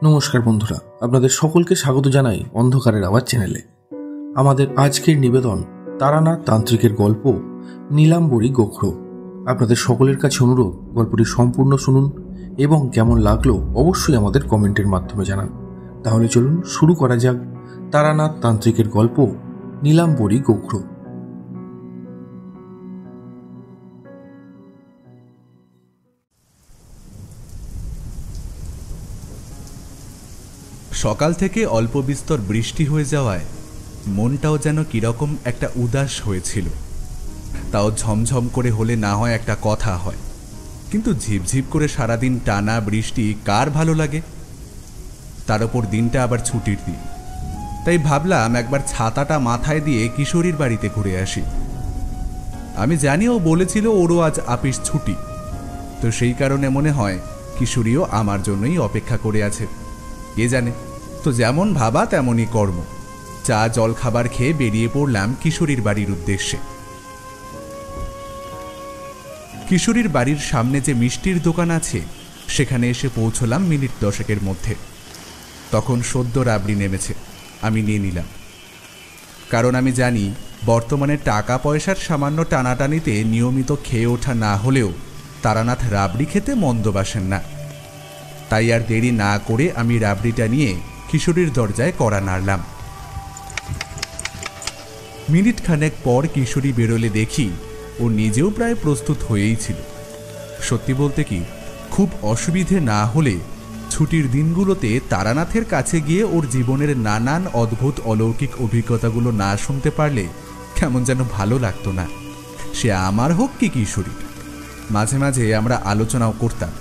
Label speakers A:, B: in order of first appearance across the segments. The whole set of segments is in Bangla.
A: নমস্কার বন্ধুরা, আপনাদের সকলকে স্বাগত জানাই অন্ধকারের আওয়াজ চ্যানেলে। আমাদের আজকের নিবেদন তারানাথ তান্ত্রিকের গল্প নীলাম্বরী গোখরো। আপনাদের সকলের কাছে অনুরোধ, গল্পটি সম্পূর্ণ শুনুন এবং কেমন লাগলো অবশ্যই আমাদের কমেন্টের মাধ্যমে জানান। তাহলে চলুন শুরু করা যাক তারানাথ তান্ত্রিকের গল্প নীলাম্বরী গোখরো।
B: সকাল থেকে অল্প বিস্তর বৃষ্টি হয়ে যাওয়ায় মনটাও যেন কিরকম একটা উদাস হয়েছিল। তাও ঝমঝম করে হলে না হয় একটা কথা হয়, কিন্তু ঝিপঝিপ করে সারাদিন টানা বৃষ্টি কার ভালো লাগে? তার ওপর দিনটা আবার ছুটির দিন, তাই ভাবলাম একবার ছাতাটা মাথায় দিয়ে কিশোরীর বাড়িতে ঘুরে আসি। আমি জানি ও বলেছিল ওরও আজ আপিস ছুটি, তো সেই কারণে মনে হয় কিশোরীও আমার জন্যই অপেক্ষা করে আছে। কে জানে, তো যেমন ভাবা তেমনই কর্ম। চা জল খাবার খেয়ে বেরিয়ে পড়লাম কিশোরীর বাড়ির উদ্দেশ্যে। কিশোরীর বাড়ির সামনে যে মিষ্টির দোকান আছে সেখানে এসে পৌঁছলাম মিনিট 10-এর মধ্যে। তখন সদ্য রাবড়ি নেমেছে, আমি নিয়ে নিলাম। কারণ আমি জানি বর্তমানে টাকা পয়সার সামান্য টানাটানিতে নিয়মিত খেয়ে ওঠা না হলেও তারানাথ রাবড়ি খেতে মন্দ বাসেন না। তাই আর দেরি না করে আমি রাবড়িটা নিয়ে কিশোরীর দরজায় কড়া নাড়লাম। মিনিট খানেক পর কিশোরী বেরোলে দেখি ও নিজেও প্রায় প্রস্তুত হয়েই ছিল। সত্যি বলতে কি, খুব অসুবিধে না হলে ছুটির দিনগুলোতে তারানাথের কাছে গিয়ে ওর জীবনের নানান অদ্ভুত অলৌকিক অভিজ্ঞতাগুলো না শুনতে পারলে কেমন যেন ভালো লাগতো না। সে আমার হোক কি কিশোরী। মাঝে মাঝে আমরা আলোচনাও করতাম।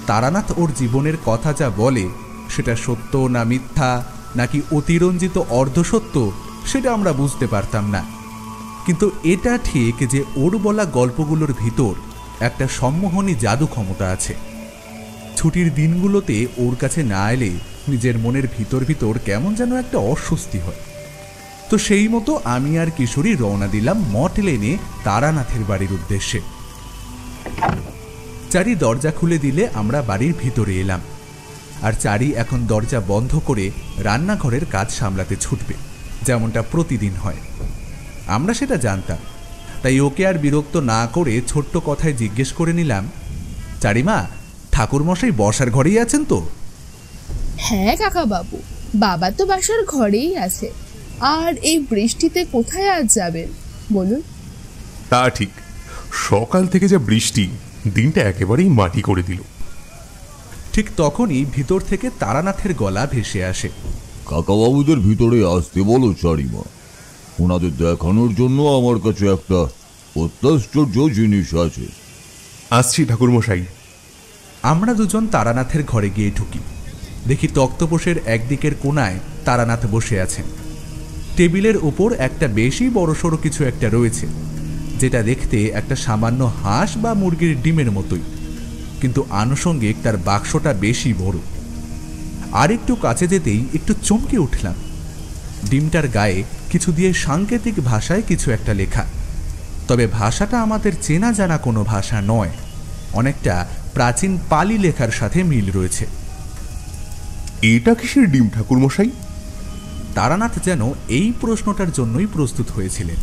B: তারানাথ ওর জীবনের কথা যা বলে সেটা সত্য না মিথ্যা নাকি অতিরঞ্জিত অর্ধসত্য সেটা আমরা বুঝতে পারতাম না, কিন্তু এটা ঠিক যে ওর বলা গল্পগুলোর ভিতর একটা সম্মোহনী জাদু ক্ষমতা আছে। ছুটির দিনগুলোতে ওর কাছে না এলে নিজের মনের ভিতর ভিতর কেমন যেন একটা অস্বস্তি হয়। তো সেই মতো আমি আর কিশোরী রওনা দিলাম মঠ লেনে তারানাথের বাড়ির উদ্দেশ্যে। চারি দরজা খুলে দিলে আমরা বাড়ির ভিতরে এলাম, আর চারি এখন দরজা বন্ধ করে রান্নাঘরের কাজ সামলাতে ছুটবে, যেমনটা প্রতিদিন হয়। আমরা সেটা জানতাম, তাই ওকে আর বিরক্ত না করে ছোট্ট কথায় জিজ্ঞেস করে নিলাম, চারিমা, ঠাকুরমশাই বসার ঘরেই আছেন তো?
C: হ্যাঁ কাকা বাবু, বাবা তো বাসার ঘরেই আছে। আর এই বৃষ্টিতে কোথায় আজ যাবেন বলুন?
D: তা ঠিক, সকাল থেকে যা বৃষ্টি, দিনটা একেবারেই মাটি করে দিল।
B: ঠিক তখনই ভিতর থেকে তারানাথের গলা ভেসে আসে।
E: কাকাবাবুদের ভিতরে আসতে বলো চারিমা, ওনাদের দেখানোর জন্য আমার কাছে একটা অত্যাশ্চর্য জিনিস আছে।
D: আসছি ঠাকুরমশাই।
B: আমরা দুজন তারানাথের ঘরে গিয়ে ঢুকি। দেখি তক্তপোষের একদিকের কোণায় তারানাথ বসে আছেন। টেবিলের উপর একটা বেশি বড়সড় কিছু একটা রয়েছে, যেটা দেখতে একটা সামান্য হাঁস বা মুরগির ডিমের মতোই, কিন্তু আনুষঙ্গিক তার বাক্সটা বেশি বড়। আর একটু কাছে যেতেই একটু চমকে উঠলাম। ডিমটার গায়ে কিছু দিয়ে সাংকেতিক ভাষায় কিছু একটা লেখা, তবে ভাষাটা আমাদের চেনা জানা কোনো ভাষা নয়, অনেকটা প্রাচীন পালি লেখার সাথে মিল রয়েছে।
D: এটা কিসের ডিম ঠাকুরমশাই?
B: তারানাথ যেন এই প্রশ্নটার জন্যই প্রস্তুত হয়েছিলেন।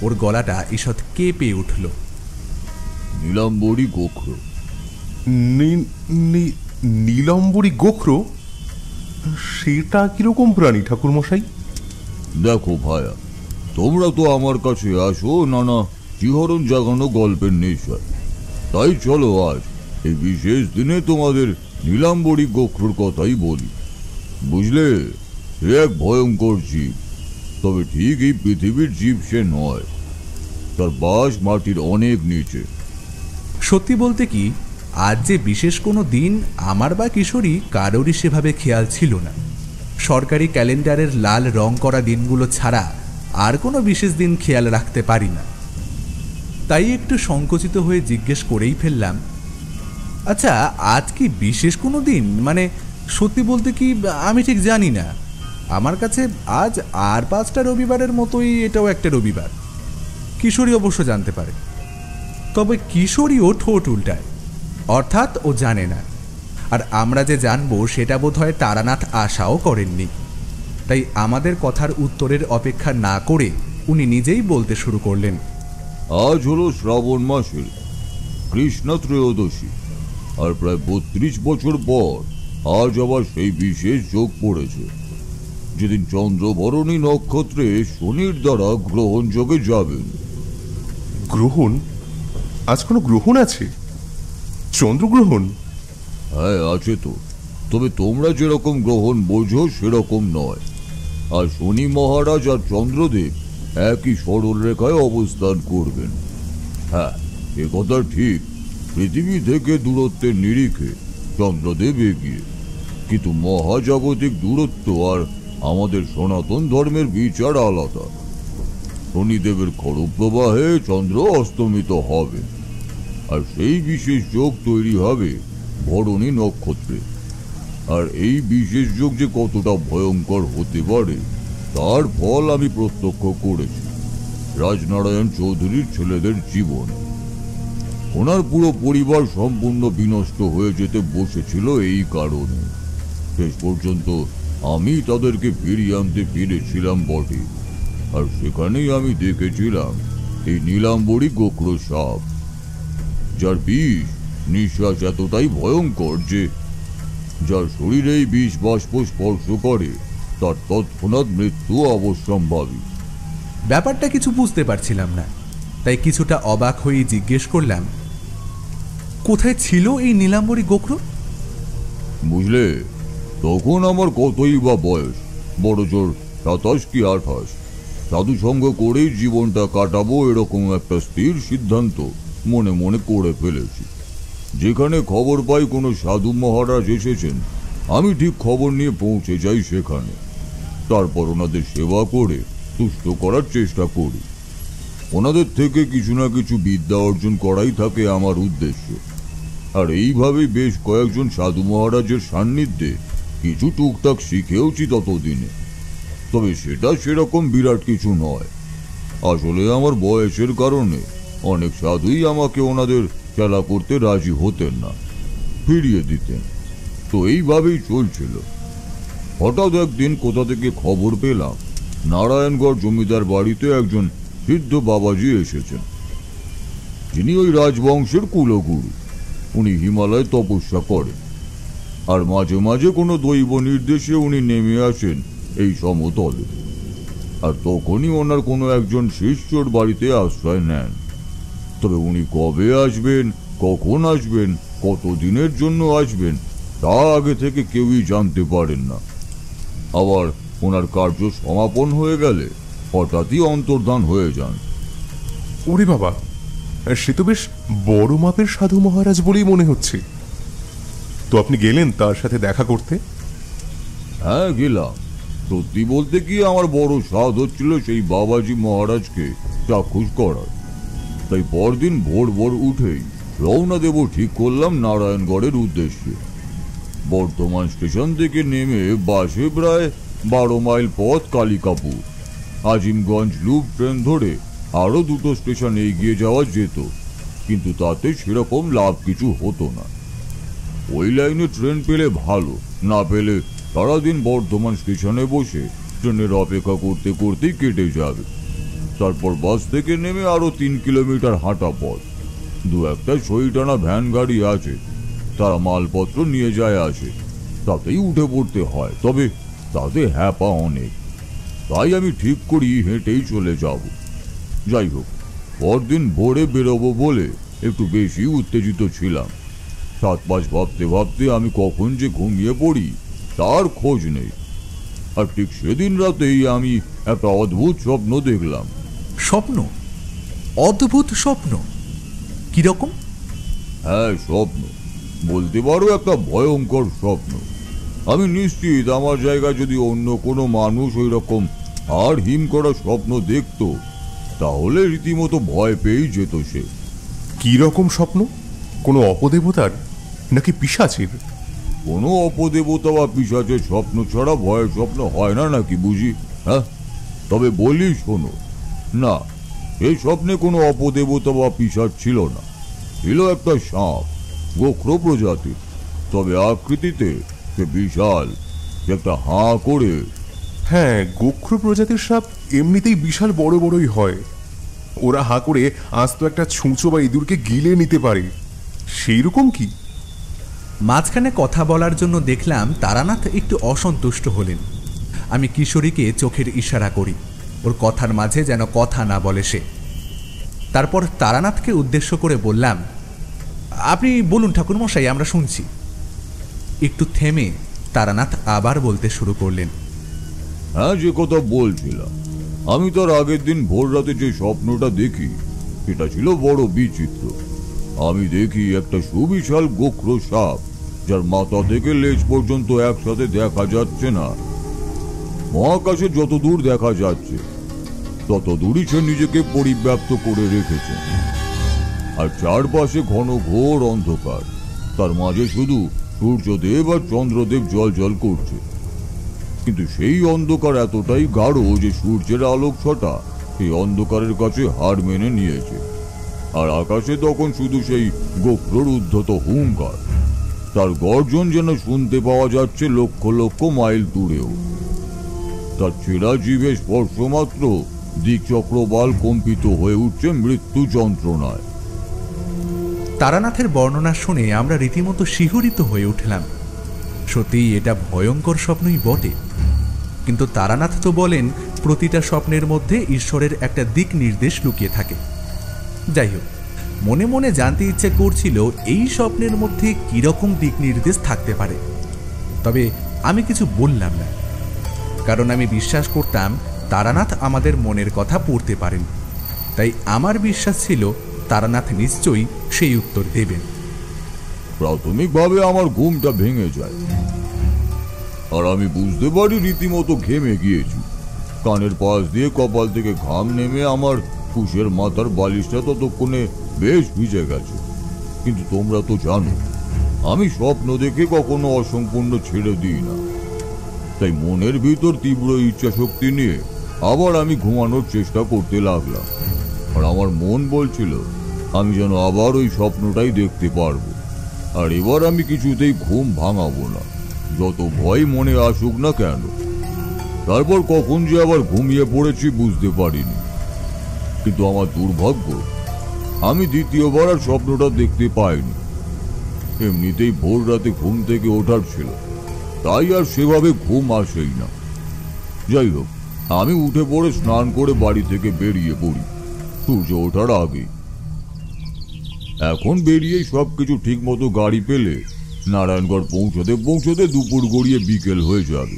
B: ওর গলাটা ঈষৎ কেঁপে উঠল।
E: নীলাম্বরী গোখরো।
D: নীলাম্বরী গোখরো? সেটা কিরকম প্রাণী ঠাকুরমশাই?
E: দেখো ভায়া, তোমরা তো আমার কাছে আসো নানা শিহরণ জাগানো গল্পের নেশায়, তাই চলো আজ এই বিশেষ দিনে তোমাদের নীলাম্বরী গোখরোর কথাই বলি। বুঝলে, এক ভয়ঙ্কর জীব, তবে ঠিক এই পৃথিবীর জীব সে নয়। তার বাস মাটির অনেক নিচে।
B: সত্যি বলতে কি, আজ যে বিশেষ কোনো দিন আমার বা কিশোরী কারোরই সেভাবে খেয়াল ছিল না। সরকারি ক্যালেন্ডারের লাল রং করা দিনগুলো ছাড়া আর কোনো বিশেষ দিন খেয়াল রাখতে পারি না। তাই একটু সংকুচিত হয়ে জিজ্ঞেস করেই ফেললাম, আচ্ছা আজ কি বিশেষ কোনো দিন? মানে সত্যি বলতে কি আমি ঠিক জানি না। আমার কাছে আজ আর 5টা রবিবারের মতোই এটাও একটা রবিবার। কিশোরী অবশ্য জানতে পারে, তবে কিশোরীও ঠোঁট উল্টায়, অর্থাৎ ও জানে না। আর আমরা যে জানবো সেটা বোধহয় তারানাথ আশাও করেননি। তাই আমাদের কথার উত্তরের অপেক্ষা না করে উনি নিজেই বলতে শুরু করলেন।
E: আজ হলো শ্রাবণ মাসের কৃষ্ণ ত্রয়োদশী, আর প্রায় 32 বছর পর আজ আবার সেই বিশেষ যোগ পড়েছে, যেদিন চন্দ্রবরণী নক্ষত্রে শনির দ্বারা গ্রহণ যোগে যাবেন।
D: গ্রহণ? আজ কোনো গ্রহণ আছে? চন্দ্রগ্রহণ?
E: হ্যাঁ আছে তো, তবে তোমরা যেরকম গ্রহণ বোঝো সেরকম নয়। আর শনি মহারাজ আর চন্দ্রদেব একই সরল রেখায় অবস্থান করবেন। হ্যাঁ, এ কথা ঠিক, পৃথিবী থেকে দূরত্বের নিরিখে চন্দ্রদেব এগিয়ে, কিন্তু মহাজাগতিক দূরত্ব আর আমাদের সনাতন ধর্মের বিচার আলাদা। শনিদেবের খড়প্রবাহে চন্দ্র অস্তমিত হবে, আর সেই বিশেষ যোগ তৈরি হবে ভরণী নক্ষত্রে। আর এই বিশেষ যোগ যে কতটা ভয়ঙ্কর হতে পারে তার ফল আমি প্রত্যক্ষ করেছি রাজনারায়ণ চৌধুরীর ছেলেদের জীবন। ওনার পুরো পরিবার সম্পূর্ণ বিনষ্ট হয়ে যেতে বসেছিল এই কারণে। শেষ পর্যন্ত আমি তাদেরকে ফিরিয়ে আনতে পেরেছিলাম বটে, আর সেখানেই আমি দেখেছিলাম এই নীলাম্বরী গোখরো সাপ, যার বিষ নিঃশ্বাস এতটাই ভয়ঙ্কর যে যার শরীরে এই বিষ বাষ্প স্পর্শ করে তার তৎক্ষণাৎ মৃত্যু অবশ্যম্ভাবী।
B: ব্যাপারটা কিছু বুঝতে পারছিলাম না, তাই কিছুটা অবাক হয়ে জিজ্ঞেস করলাম, কোথায় ছিল এই নীলাম্বরী গোখরো?
E: বুঝলে, তখন আমার কতই বা বয়স, বড় জোর 27 কি 28। সাধু সঙ্গ করেই জীবনটা কাটাবো এরকম একটা স্থির সিদ্ধান্ত মনে মনে করে ফেলেছি। যেখানে খবর পাই কোনো সাধু মহারাজ এসেছেন, আমি ঠিক খবর নিয়ে পৌঁছে যাই সেখানে। তারপর ওনাদের সেবা করে তুষ্ট করার চেষ্টা করি। ওনাদের থেকে কিছু না কিছু বিদ্যা অর্জন করাই থাকে আমার উদ্দেশ্য। আর এইভাবেই বেশ কয়েকজন সাধু মহারাজের সান্নিধ্যে কিছু টুকটাক শিখেওছি ততদিনে। তবে সেটা সেরকম বিরাট কিছু নয়। আসলে আমার বয়সের কারণে অনেক সাধুই আমাকে ওনাদের খেলা করতে রাজি হতেন না, ফিরিয়ে দিতেন। তো এইভাবেই চলছিল। হঠাৎ একদিন কোথা থেকে খবর পেলাম নারায়ণগড় জমিদার বাড়িতে একজন সিদ্ধ বাবাজি এসেছেন, যিনি ওই রাজবংশের কুলগুরু। উনি হিমালয়ে তপস্যা করেন, আর মাঝে মাঝে কোনো দৈব নির্দেশে উনি নেমে আসেন এই সমতলে। আর তখনই ওনার কোনো একজন শিষ্যর বাড়িতে আশ্রয় নেন। তবে উনি কবে আসবেন, কখন আসবেন, কত দিনের জন্য আসবেন তা আগে থেকে কেউই জানতে পারেন না। আবার ওনার কার্য সমাপন হয়ে গেলে হঠাৎই অন্তর্ধান হয়ে যান।
D: ওরে বাবা, সে তো বেশ বড় মাপের সাধু মহারাজ বলেই মনে হচ্ছে। তো আপনি গেলেন তার সাথে দেখা করতে?
E: হ্যাঁ গেলাম। সত্যি বলতে কি আমার বড় স্বাদ হচ্ছিল সেই বাবাজি মহারাজকে চাক্ষুষ করার। তাই পরদিন ভোর ভোর উঠেই রওনা দেব ঠিক করলাম নারায়ণগড়ের উদ্দেশ্যে। বর্ধমান স্টেশন থেকে নেমে বাসে প্রায় 12 মাইল পথ কালিকাপুর, আজিমগঞ্জ লুপ ট্রেন ধরে আরো 2টো স্টেশন এগিয়ে যাওয়া যেত, কিন্তু তাতে সেরকম লাভ কিছু হতো না। ওই লাইনে ট্রেন পেলে ভালো, না পেলে সারাদিন বর্ধমান স্টেশনে বসে ট্রেনের অপেক্ষা করতে করতেই কেটে যাবে। তারপর বাস থেকে নেমে আরো 3 কিলোমিটার হাঁটা পথ। 2-একটা সই টানা ভ্যান গাড়ি আছে, তারা মালপত্র নিয়ে যায় আসে, তাতেই উঠে পড়তে হয়। তবে তাতে হ্যাপা অনেক, তাই আমি ঠিক করি হেঁটেই চলে যাব। যাই হোক, পরদিন ভোরে বেরোবো বলে একটু বেশি উত্তেজিত ছিলাম। 7-5 ভাবতে ভাবতে আমি কখন যে ঘুমিয়ে পড়ি তার খোঁজ নেই। আর ঠিক সেদিন রাতেই আমি একটা অদ্ভুত স্বপ্ন দেখলাম।
B: স্বপ্ন? অদ্ভুত স্বপ্ন? কিরকম?
E: হ্যাঁ, স্বপ্ন বলতে পারো, একটা ভয়ঙ্কর স্বপ্ন। আমি নিশ্চিত আমার জায়গায় যদি অন্য কোনো মানুষ ওই রকম আর হিম করা স্বপ্ন দেখতো তাহলে রীতিমতো ভয় পেয়েই যেত সে।
D: কি রকম স্বপ্ন? কোনো অপদেবতার নাকি পিশাচের?
E: কোনো অপদেবতা বা পিশাচের স্বপ্ন ছাড়া ভয়ের স্বপ্ন হয় না নাকি বুঝি? হ্যাঁ, তবে বলি শোনো, না, এই স্বপ্নে কোনো অপদেবতা বা পিশাচ ছিল না। ছিল একটা সাপ, গোখরো প্রজাতির। তবে আকৃতিতে সে বিশাল, একটা হাঁ করে।
D: হ্যাঁ, গোখ্র প্রজাতির সাপ এমনিতেই বিশাল বড় বড়ই হয়। ওরা হাঁ করে আস্ত একটা ছুঁচো বা ইঁদুরকে গিলে নিতে পারে, সেই রকম কি?
B: মাঝখানে কথা বলার জন্য দেখলাম তারানাথ একটু অসন্তুষ্ট হলেন। আমি কিশোরীকে চোখের ইশারা করি, ওর কথার মাঝে যেন কথা না বলে সে। তারপর তারানাথকে উদ্দেশ্য করে বললাম, আপনি বলুন ঠাকুরমশাই, আমরা শুনছি। একটু থেমে তারানাথ আবার বলতে শুরু করলেন।
E: হ্যাঁ, যে কথা বলছিলাম, আমি তার আগের দিন ভোর রাতে যে স্বপ্নটা দেখি সেটা ছিল বড় বিচিত্র। আমি দেখি একটা সুবিশাল গোখ্র সাপ, যার মাথা থেকে লেজ পর্যন্ত একসাথে দেখা যাচ্ছে না। মহাকাশে যত দূর দেখা যাচ্ছে তত দূরই সে নিজেকে পরিব্যাপ্ত করে রেখেছে, আর চারপাশে ঘন ঘোর অন্ধকার। তার মাঝে শুধু সূর্যদেব আর চন্দ্রদেব জল করছে, কিন্তু সেই অন্ধকার এতটাই গাঢ় যে সূর্যের আলোক ছটা সেই অন্ধকারের কাছে হার মেনে নিয়েছে। আর আকাশে তখন শুধু সেই গোখ্রর উদ্ধত হুঙ্কার, তার গর্জন যেন শুনতে পাওয়া যাচ্ছে লক্ষ লক্ষ মাইল দূরেও। তার ছেঁড়া জিভে স্পর্শ মাত্র দিকচক্রবাল কম্পিত হয়ে উঠছে মৃত্যু যন্ত্রণায়।
B: তারানাথের বর্ণনা শুনে আমরা রীতিমতো শিহরিত হয়ে উঠলাম। সত্যিই এটা ভয়ঙ্কর স্বপ্নই বটে, কিন্তু তারানাথ তো বলেন প্রতিটা স্বপ্নের মধ্যে ঈশ্বরের একটা দিক নির্দেশ লুকিয়ে থাকে। যাই হোক, মনে মনে জানতে ইচ্ছে করছিল এই স্বপ্নের মধ্যে কিরকম দিক নির্দেশ থাকতে পারে। তবে আমি কিছু বললাম না, কারণ আমি বিশ্বাস করতাম তারানাথ আমাদের মনের কথা পড়তে পারেন। তাই আমার বিশ্বাস ছিল তারানাথ নিশ্চয়ই সেই উত্তর দেবেন।
E: প্রাথমিকভাবে আমার ঘুমটা ভেঙে যায়, আর আমি বুঝতে পারি রীতিমতো ঘেমে গিয়েছি। কানের পাশ দিয়ে কপাল থেকে ঘাম নেমে আমার কুশের মাথার বালিশটা ততক্ষণে বেশ ভিজে গেছে। কিন্তু তোমরা তো জানো, আমি স্বপ্ন দেখে কখনো অসম্পূর্ণ ছেড়ে দিই না। তাই মনের ভিতর তীব্র ইচ্ছা শক্তি নিয়ে আবার আমি ঘুমানোর চেষ্টা করতে লাগলাম। আর আমার মন বলছিল আমি যেন আবার ওই স্বপ্নটাই দেখতে পারবো। আর এবার আমি কিছুতেই ঘুম ভাঙাবো না, যত ভয় মনে আসুক না কেন। তারপর কখন যে আবার ঘুমিয়ে পড়েছি বুঝতে পারিনি। কিন্তু আমার দুর্ভাগ্য, আমি দ্বিতীয়বার আর স্বপ্নটা দেখতে পাইনি। এমনিতেই ভোর রাতে ঘুম থেকে ওঠার ছিল, তাই আর সেভাবে ঘুম আসেই না। যাই হোক, আমি উঠে পড়ে স্নান করে বাড়ি থেকে বেরিয়ে পড়ি সূর্য ওঠার আগে। এখন বেরিয়েই সবকিছু ঠিক মতো গাড়ি পেলে নারায়ণগড় পৌঁছতে দুপুর গড়িয়ে বিকেল হয়ে যাবে।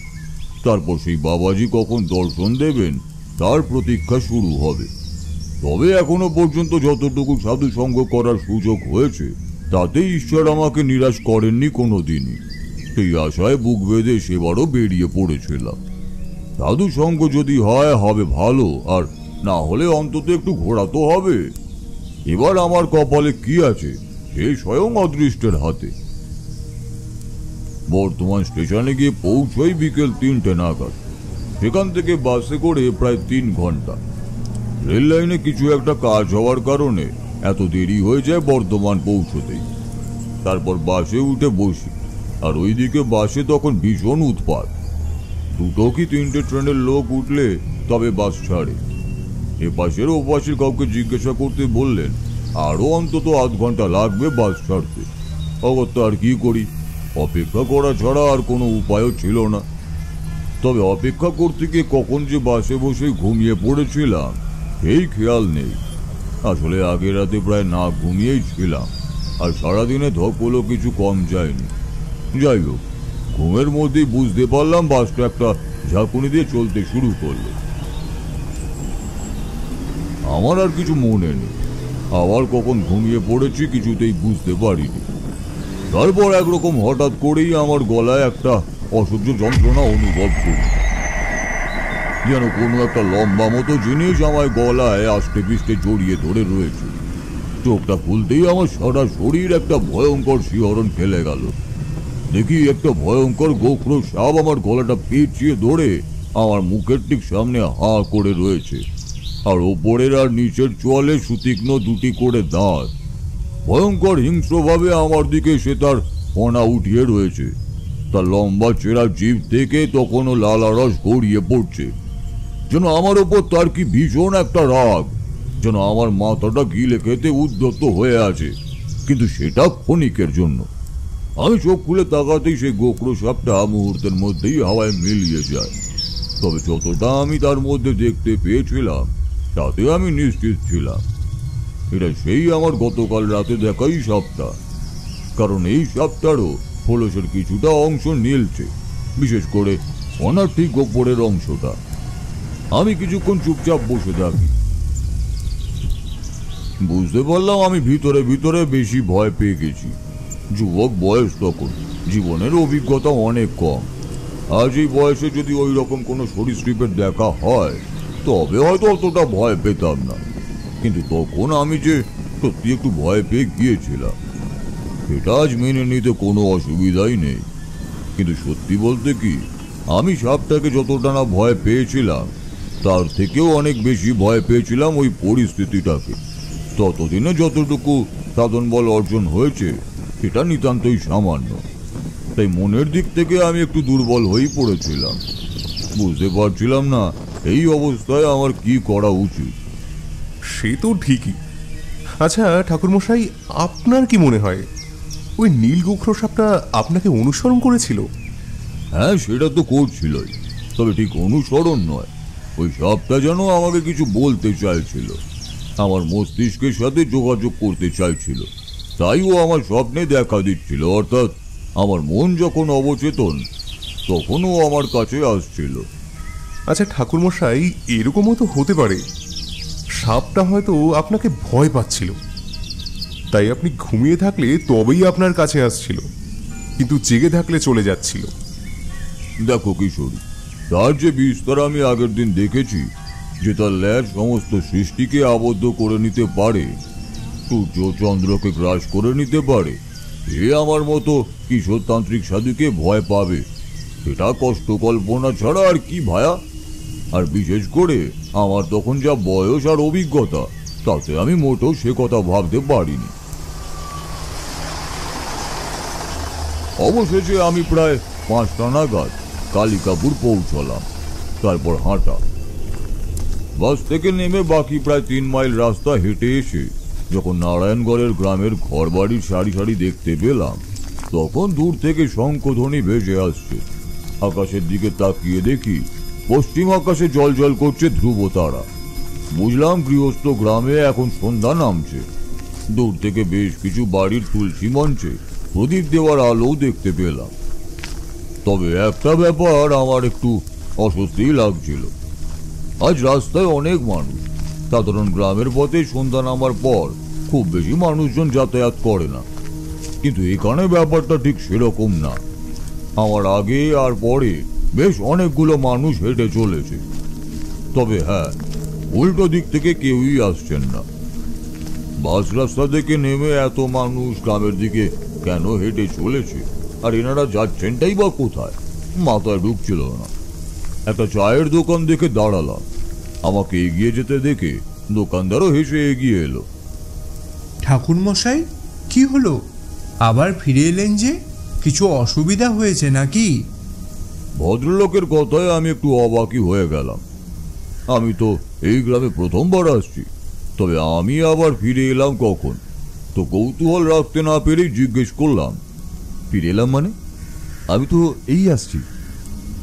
E: তারপর সেই বাবাজি কখন দর্শন দেবেন তার প্রতীক্ষা শুরু হবে। তবে এখনো পর্যন্ত যতটুকু সাধু সঙ্গ করার সুযোগ হয়েছে তাতে ঈশ্বর আমাকে নিরাশ করেননি কোনোদিনই। সেই আশায় বুক বেঁধে সেবারও বেরিয়ে পড়েছিলাম। সাধু সঙ্গ যদি হয় হবে ভালো, আর না হলে অন্তত একটু ঘোরা তো হবে। এবার আমার কপালে কি আছে সে স্বয়ং অদৃষ্টের হাতে। বর্ধমান স্টেশনে গিয়ে পৌঁছই বিকেল 3টে নাগাদ। সেখান থেকে বাসে করে প্রায় 3 ঘন্টা। রেল লাইনে কিছু একটা কাজ হওয়ার কারণে এত দেরি হয়ে যায় বর্ধমান পৌঁছতেই। তারপর বাসে উঠে বসি, আর ওইদিকে বাসে তখন ভীষণ উৎপাত। 2 কি 3টে ট্রেনের লোক উঠলে তবে বাস ছাড়ে। এপাশের ওপাশের কাউকে জিজ্ঞাসা করতে বললেন আরো অন্তত আধ ঘন্টা লাগবে বাস ছাড়তে। অগত্যা আর কি করি, অপেক্ষা করা ছাড়া আর কোনো উপায়ও ছিল না। তবে অপেক্ষা করতে গিয়ে কখন যে বাসে বসে ঘুমিয়ে পড়েছিলাম সেই খেয়াল নেই। আসলে আগের রাতে প্রায় না ঘুমিয়েই ছিলাম, আর সারাদিনে ধকলও কিছু কম যায়নি। যাই হোক, ঘুমের মধ্যেই বুঝতে পারলাম বাসটা একটা ঝাঁকুনি দিয়ে চলতে শুরু করলো। আমার আর কিছু মনে নেই, আবার কখন ঘুমিয়ে পড়েছি কিছুতেই বুঝতে পারিনি। তারপর একরকম হঠাৎ করেই আমার গলায় একটা অসহ্য যন্ত্রণা অনুভব করি, যেন কোনো একটা লম্বা মতো জিনিস আমার গলায় আষ্টে পিষ্টে জড়িয়ে ধরে রয়েছে। চোখটা খুলতেই আমার সারা শরীর একটা ভয়ঙ্কর শিহরণ ফেলে গেল। দেখি একটা ভয়ঙ্কর গোখ্র সাপ আমার গলাটা পেঁচিয়ে ধরে আমার মুখের ঠিক সামনে হাঁ করে রয়েছে, আর ওপরের আর নিচের চোয়ালে সুতীক্ষ্ণ 2টি করে দাঁত। ভয়ঙ্কর হিংস্রভাবে আমার দিকে সে তার ফনা উঠিয়ে রয়েছে। তার লম্বা চেরা জিভ থেকে তখনও লালা রস গড়িয়ে পড়ছে, যেন আমার ওপর তার কি ভীষণ একটা রাগ, যেন আমার মাথাটা গিলে খেতে উদ্যত হয়ে আছে। কিন্তু সেটা ক্ষণিকের জন্য। আমি চোখ খুলে তাকাতেই সেই গোখরো সাপটা মুহূর্তের মধ্যেই হাওয়ায় মিলিয়ে যায়। তবে যতটা আমি তার মধ্যে দেখতে পেয়েছিলাম তাতে আমি নিশ্চিত ছিলাম এটা সেই আমার গতকাল রাতে দেখাই সাপটা। কারণ এই সাপটারও খোলসের কিছুটা অংশ নীলছে, বিশেষ করে ওনার ঠিক ওপরের অংশটা। আমি কিছুক্ষণ চুপচাপ বসে থাকি। বুঝতে পারলাম আমি ভিতরে ভিতরে বেশি ভয় পেয়ে গেছি। যুবক বয়স তখন, জীবনের অভিজ্ঞতা অনেক কম। আজ এই বয়সে যদি ওই রকম কোনো সরীসৃপের দেখা হয় তবে হয়তো অতটা ভয় পেতাম না, কিন্তু তখন আমি যে সত্যি একটু ভয় পেয়ে গিয়েছিলাম সেটা আজ মেনে নিতে কোনো অসুবিধাই নেই। কিন্তু সত্যি বলতে কি, আমি সাপটাকে যতটা না ভয় পেয়েছিলাম তার থেকেও অনেক বেশি ভয় পেয়েছিলাম ওই পরিস্থিতিটাকে। ততদিনে যতটুকু সাধন বল অর্জন হয়েছে সেটা নিতান্তই সামান্য, তাই মনের দিক থেকে আমি একটু দুর্বল হয়ে পড়েছিলাম। বুঝতে পারছিলাম না এই অবস্থায় আমার কি করা উচিত।
D: সে তো ঠিকই। আচ্ছা ঠাকুরমশাই, আপনার কি মনে হয় ওই নীল গোখরো সাপটা আপনাকে অনুসরণ করেছিল?
E: হ্যাঁ, সেটা তো করছিলই, তবে ঠিক অনুসরণ নয়। ওই সাপটা যেন আমাকে কিছু বলতে চাইছিল, আমার মস্তিষ্কের সাথে যোগাযোগ করতে চাইছিল। তাই ও আমার স্বপ্নে দেখা দিচ্ছিল, অর্থাৎ আমার মন যখন অবচেতন তখনও আমার কাছে আসছিল।
D: আচ্ছা ঠাকুরমশাই, এরকমও তো হতে পারে সাপটা হয়তো আপনাকে ভয় পাচ্ছিল, তাই আপনি ঘুমিয়ে থাকলে তবেই আপনার কাছে আসছিল, কিন্তু জেগে থাকলে চলে যাচ্ছিল।
E: দেখো কিশোরী, তার যে বিস্তার আমি আগের দিন দেখেছি, যে তার ল্যাজ সমস্ত সৃষ্টিকে আবদ্ধ করে নিতে পারে, সূর্য চন্দ্রকে গ্রাস করে নিতে পারে, এ আমার মতো কিশোরতান্ত্রিক সাধুকে ভয় পাবে এটা কষ্ট কল্পনা ছাড়া আর কি ভায়া। আর বিশেষ করে আমার তখন যা বয়স আর অভিজ্ঞতা, তাতে আমি মোটেও সে কথা ভাবতে পারিনি। অবশেষে আমি প্রায় 5টা নাগাদ কালিকাপুর পৌঁছলাম। তারপর হাঁটা। বাস থেকে নেমে বাকি প্রায় 3 মাইল রাস্তা হেঁটে এসে যখন নারায়ণগড়ের গ্রামের ঘরবাড়ির সারি সারি দেখতে পেলাম, তখন দূর থেকে শঙ্খধ্বনি ভেসে আসছে। আকাশের দিকে তাকিয়ে দেখি পশ্চিম আকাশে জল জল করছে ধ্রুব তারা। বুঝলাম গৃহস্থ গ্রামে এখন সন্ধ্যা নামছে। দূর থেকে বেশ কিছু বাড়ির তুলসী মঞ্চে প্রদীপ দেওয়ার আলোও দেখতে পেলাম। তবে একটা ব্যাপার আমার একটু অস্বস্তি লাগছিল। আজ রাস্তায় অনেক মানুষ। সাধারণ গ্রামের পথে সন্ধ্যা নামার পর খুব বেশি মানুষজন যাতায়াত করে না, কিন্তু এখানে ব্যাপারটা ঠিক সেরকম না। আমার আগে আর পরে বেশ অনেকগুলো মানুষ হেঁটে চলেছে। তবে হ্যাঁ, উল্টো দিক থেকে কেউই আসছেন না। বাস রাস্তা থেকে নেমে এত মানুষ গ্রামের দিকে কেন হেঁটে চলেছে, আর এনারা যাচ্ছেনটাই বা কোথায়, মাথায় ঢুকছিল না। একটা চায়ের দোকান দেখে দাঁড়ালাম। আমাকে এগিয়ে যেতে দেখে দোকানদারও হেসে এগিয়ে এলো।
F: ঠাকুরমশাই, কি হলো? আবার ফিরে এলেন যে? কিছু অসুবিধা হয়েছে নাকি?
E: ভদ্রলোকের কথায় আমি একটু অবাকই হয়ে গেলাম। আমি তো এই গ্রামে প্রথমবার আসছি, তবে আমি আবার ফিরে এলাম কখন? তো কৌতূহল রাখতে না পেরেই জিজ্ঞেস করলাম, ফিরে এলাম মানে? আমি তো এই আসছি।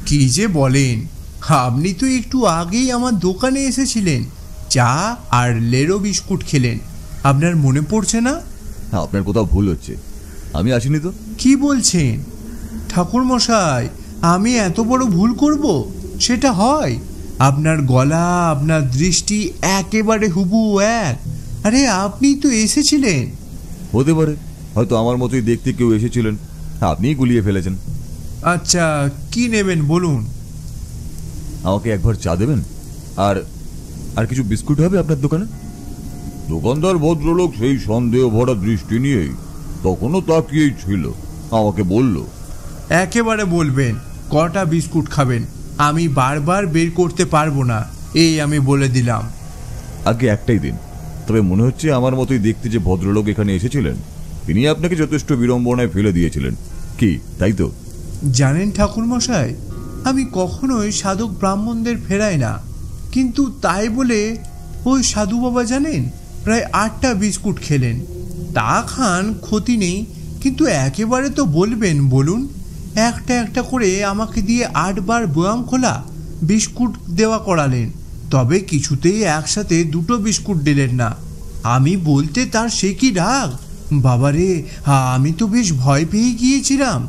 F: কি যে বলেন, আপনি তো একটু আগেই আমার দোকানে এসেছিলেন, চা আর লেরো বিস্কুট খেলেন। আপনার মনে পড়ছে না?
E: আপনার কোথাও ভুল হচ্ছে, আমি আসিনি তো।
F: কি বলছেন ঠাকুরমশাই? আমি এত বড় ভুল করব? সেটা হয়? আপনার গলা, আপনার দৃষ্টি একেবারে হুবহু এক। আরে আপনি তো এসেছিলেন।
E: হতে পারে, হয়তো আমার মতোই দেখতে কেউ এসেছিলেন, আপনিই গুলিয়ে ফেলেছেন।
F: আচ্ছা, কি নেবেন বলুন?
E: আমাকে একবার চা দেবেন, আর আর কিছু বিস্কুট হবে আপনার দোকানে? দোকানদার ভদ্রলোক সেই সন্দেহ ভরা দৃষ্টি নিয়েই তখনও তাকিয়েই ছিল। আমাকে বলল,
F: একেবারে বলবেন কটা বিস্কুট খাবেন, আমি বারবার বের করতে পারবো না, এই আমি বলে দিলাম।
E: আগে একটাই দিন। তবে মনে হচ্ছে আমার মতোই দেখতে যে ভদ্রলোক এখানে এসেছিলেন তিনি আপনাকে যথেষ্ট বিড়ম্বনায় ফেলে দিয়েছিলেন, কি তাই তো?
F: জানেন ঠাকুরমশাই, আমি কখনোই সাধক ব্রাহ্মণদের ফেরাই না, কিন্তু তাই বলে ওই সাধু বাবা জানেন প্রায় 8টা বিস্কুট খেলেন। তা খান, ক্ষতি নেই, কিন্তু একেবারে তো বলবেন বলুন? একটা একটা করে আমাকে দিয়ে 8 বার বয়াম খোলা বিস্কুট দেওয়া করালেন, তবে কিছুতেই একসাথে 2টো বিস্কুট দিলেন না। আমি বলতে তার সে কি রাগ! বাবারে, আমি তো বেশ ভয় পেয়ে গিয়েছিলাম।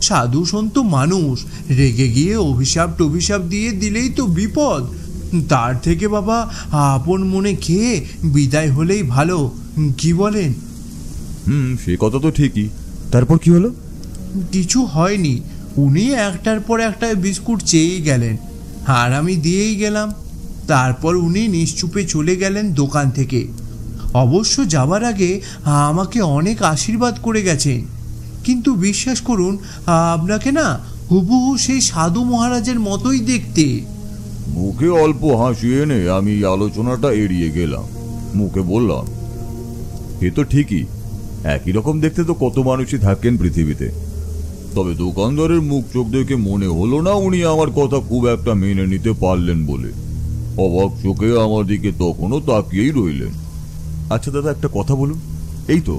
F: সাধু সন্ত মানুষ, রেগে গিয়ে অভিশাপ টভিশাপ দিয়ে দিলেই তো বিপদ। তার থেকে বাবা আপন মনে খেয়ে বিদায় হলেই ভালো, কি বলেন?
E: সে কথা তো ঠিকই। তারপর কি হলো?
F: কিছু হয়নি, উনি একটার পর একটা বিস্কুট চেয়েই গেলেন, আর আমি দিয়েই গেলাম। তারপর উনি নিশ্চুপে চলে গেলেন দোকান থেকে। অবশ্য যাবার আগে আমাকে অনেক আশীর্বাদ করে গেছেন, কিন্তু বিশ্বাস করুন, আপনাকে না হুবহু সেই সাধু মহারাজের মতোই দেখতে।
E: মুখে অল্প হাসি এনে আমি আলোচনাটা এড়িয়ে গেলাম। মুখে বললাম, এ তো ঠিকই, একই রকম দেখতে তো কত মানুষই থাকেন পৃথিবীতে। তবে দোকানদারের মুখ চোখ দেখে মনে হলো না উনি আমার কথা খুব একটা মেনে নিতে পারলেন বলে। অবাক চোখে আমার দিকে তখনও তাকিয়েই রইলেন। আচ্ছা দাদা, একটা কথা বলুন, এই তো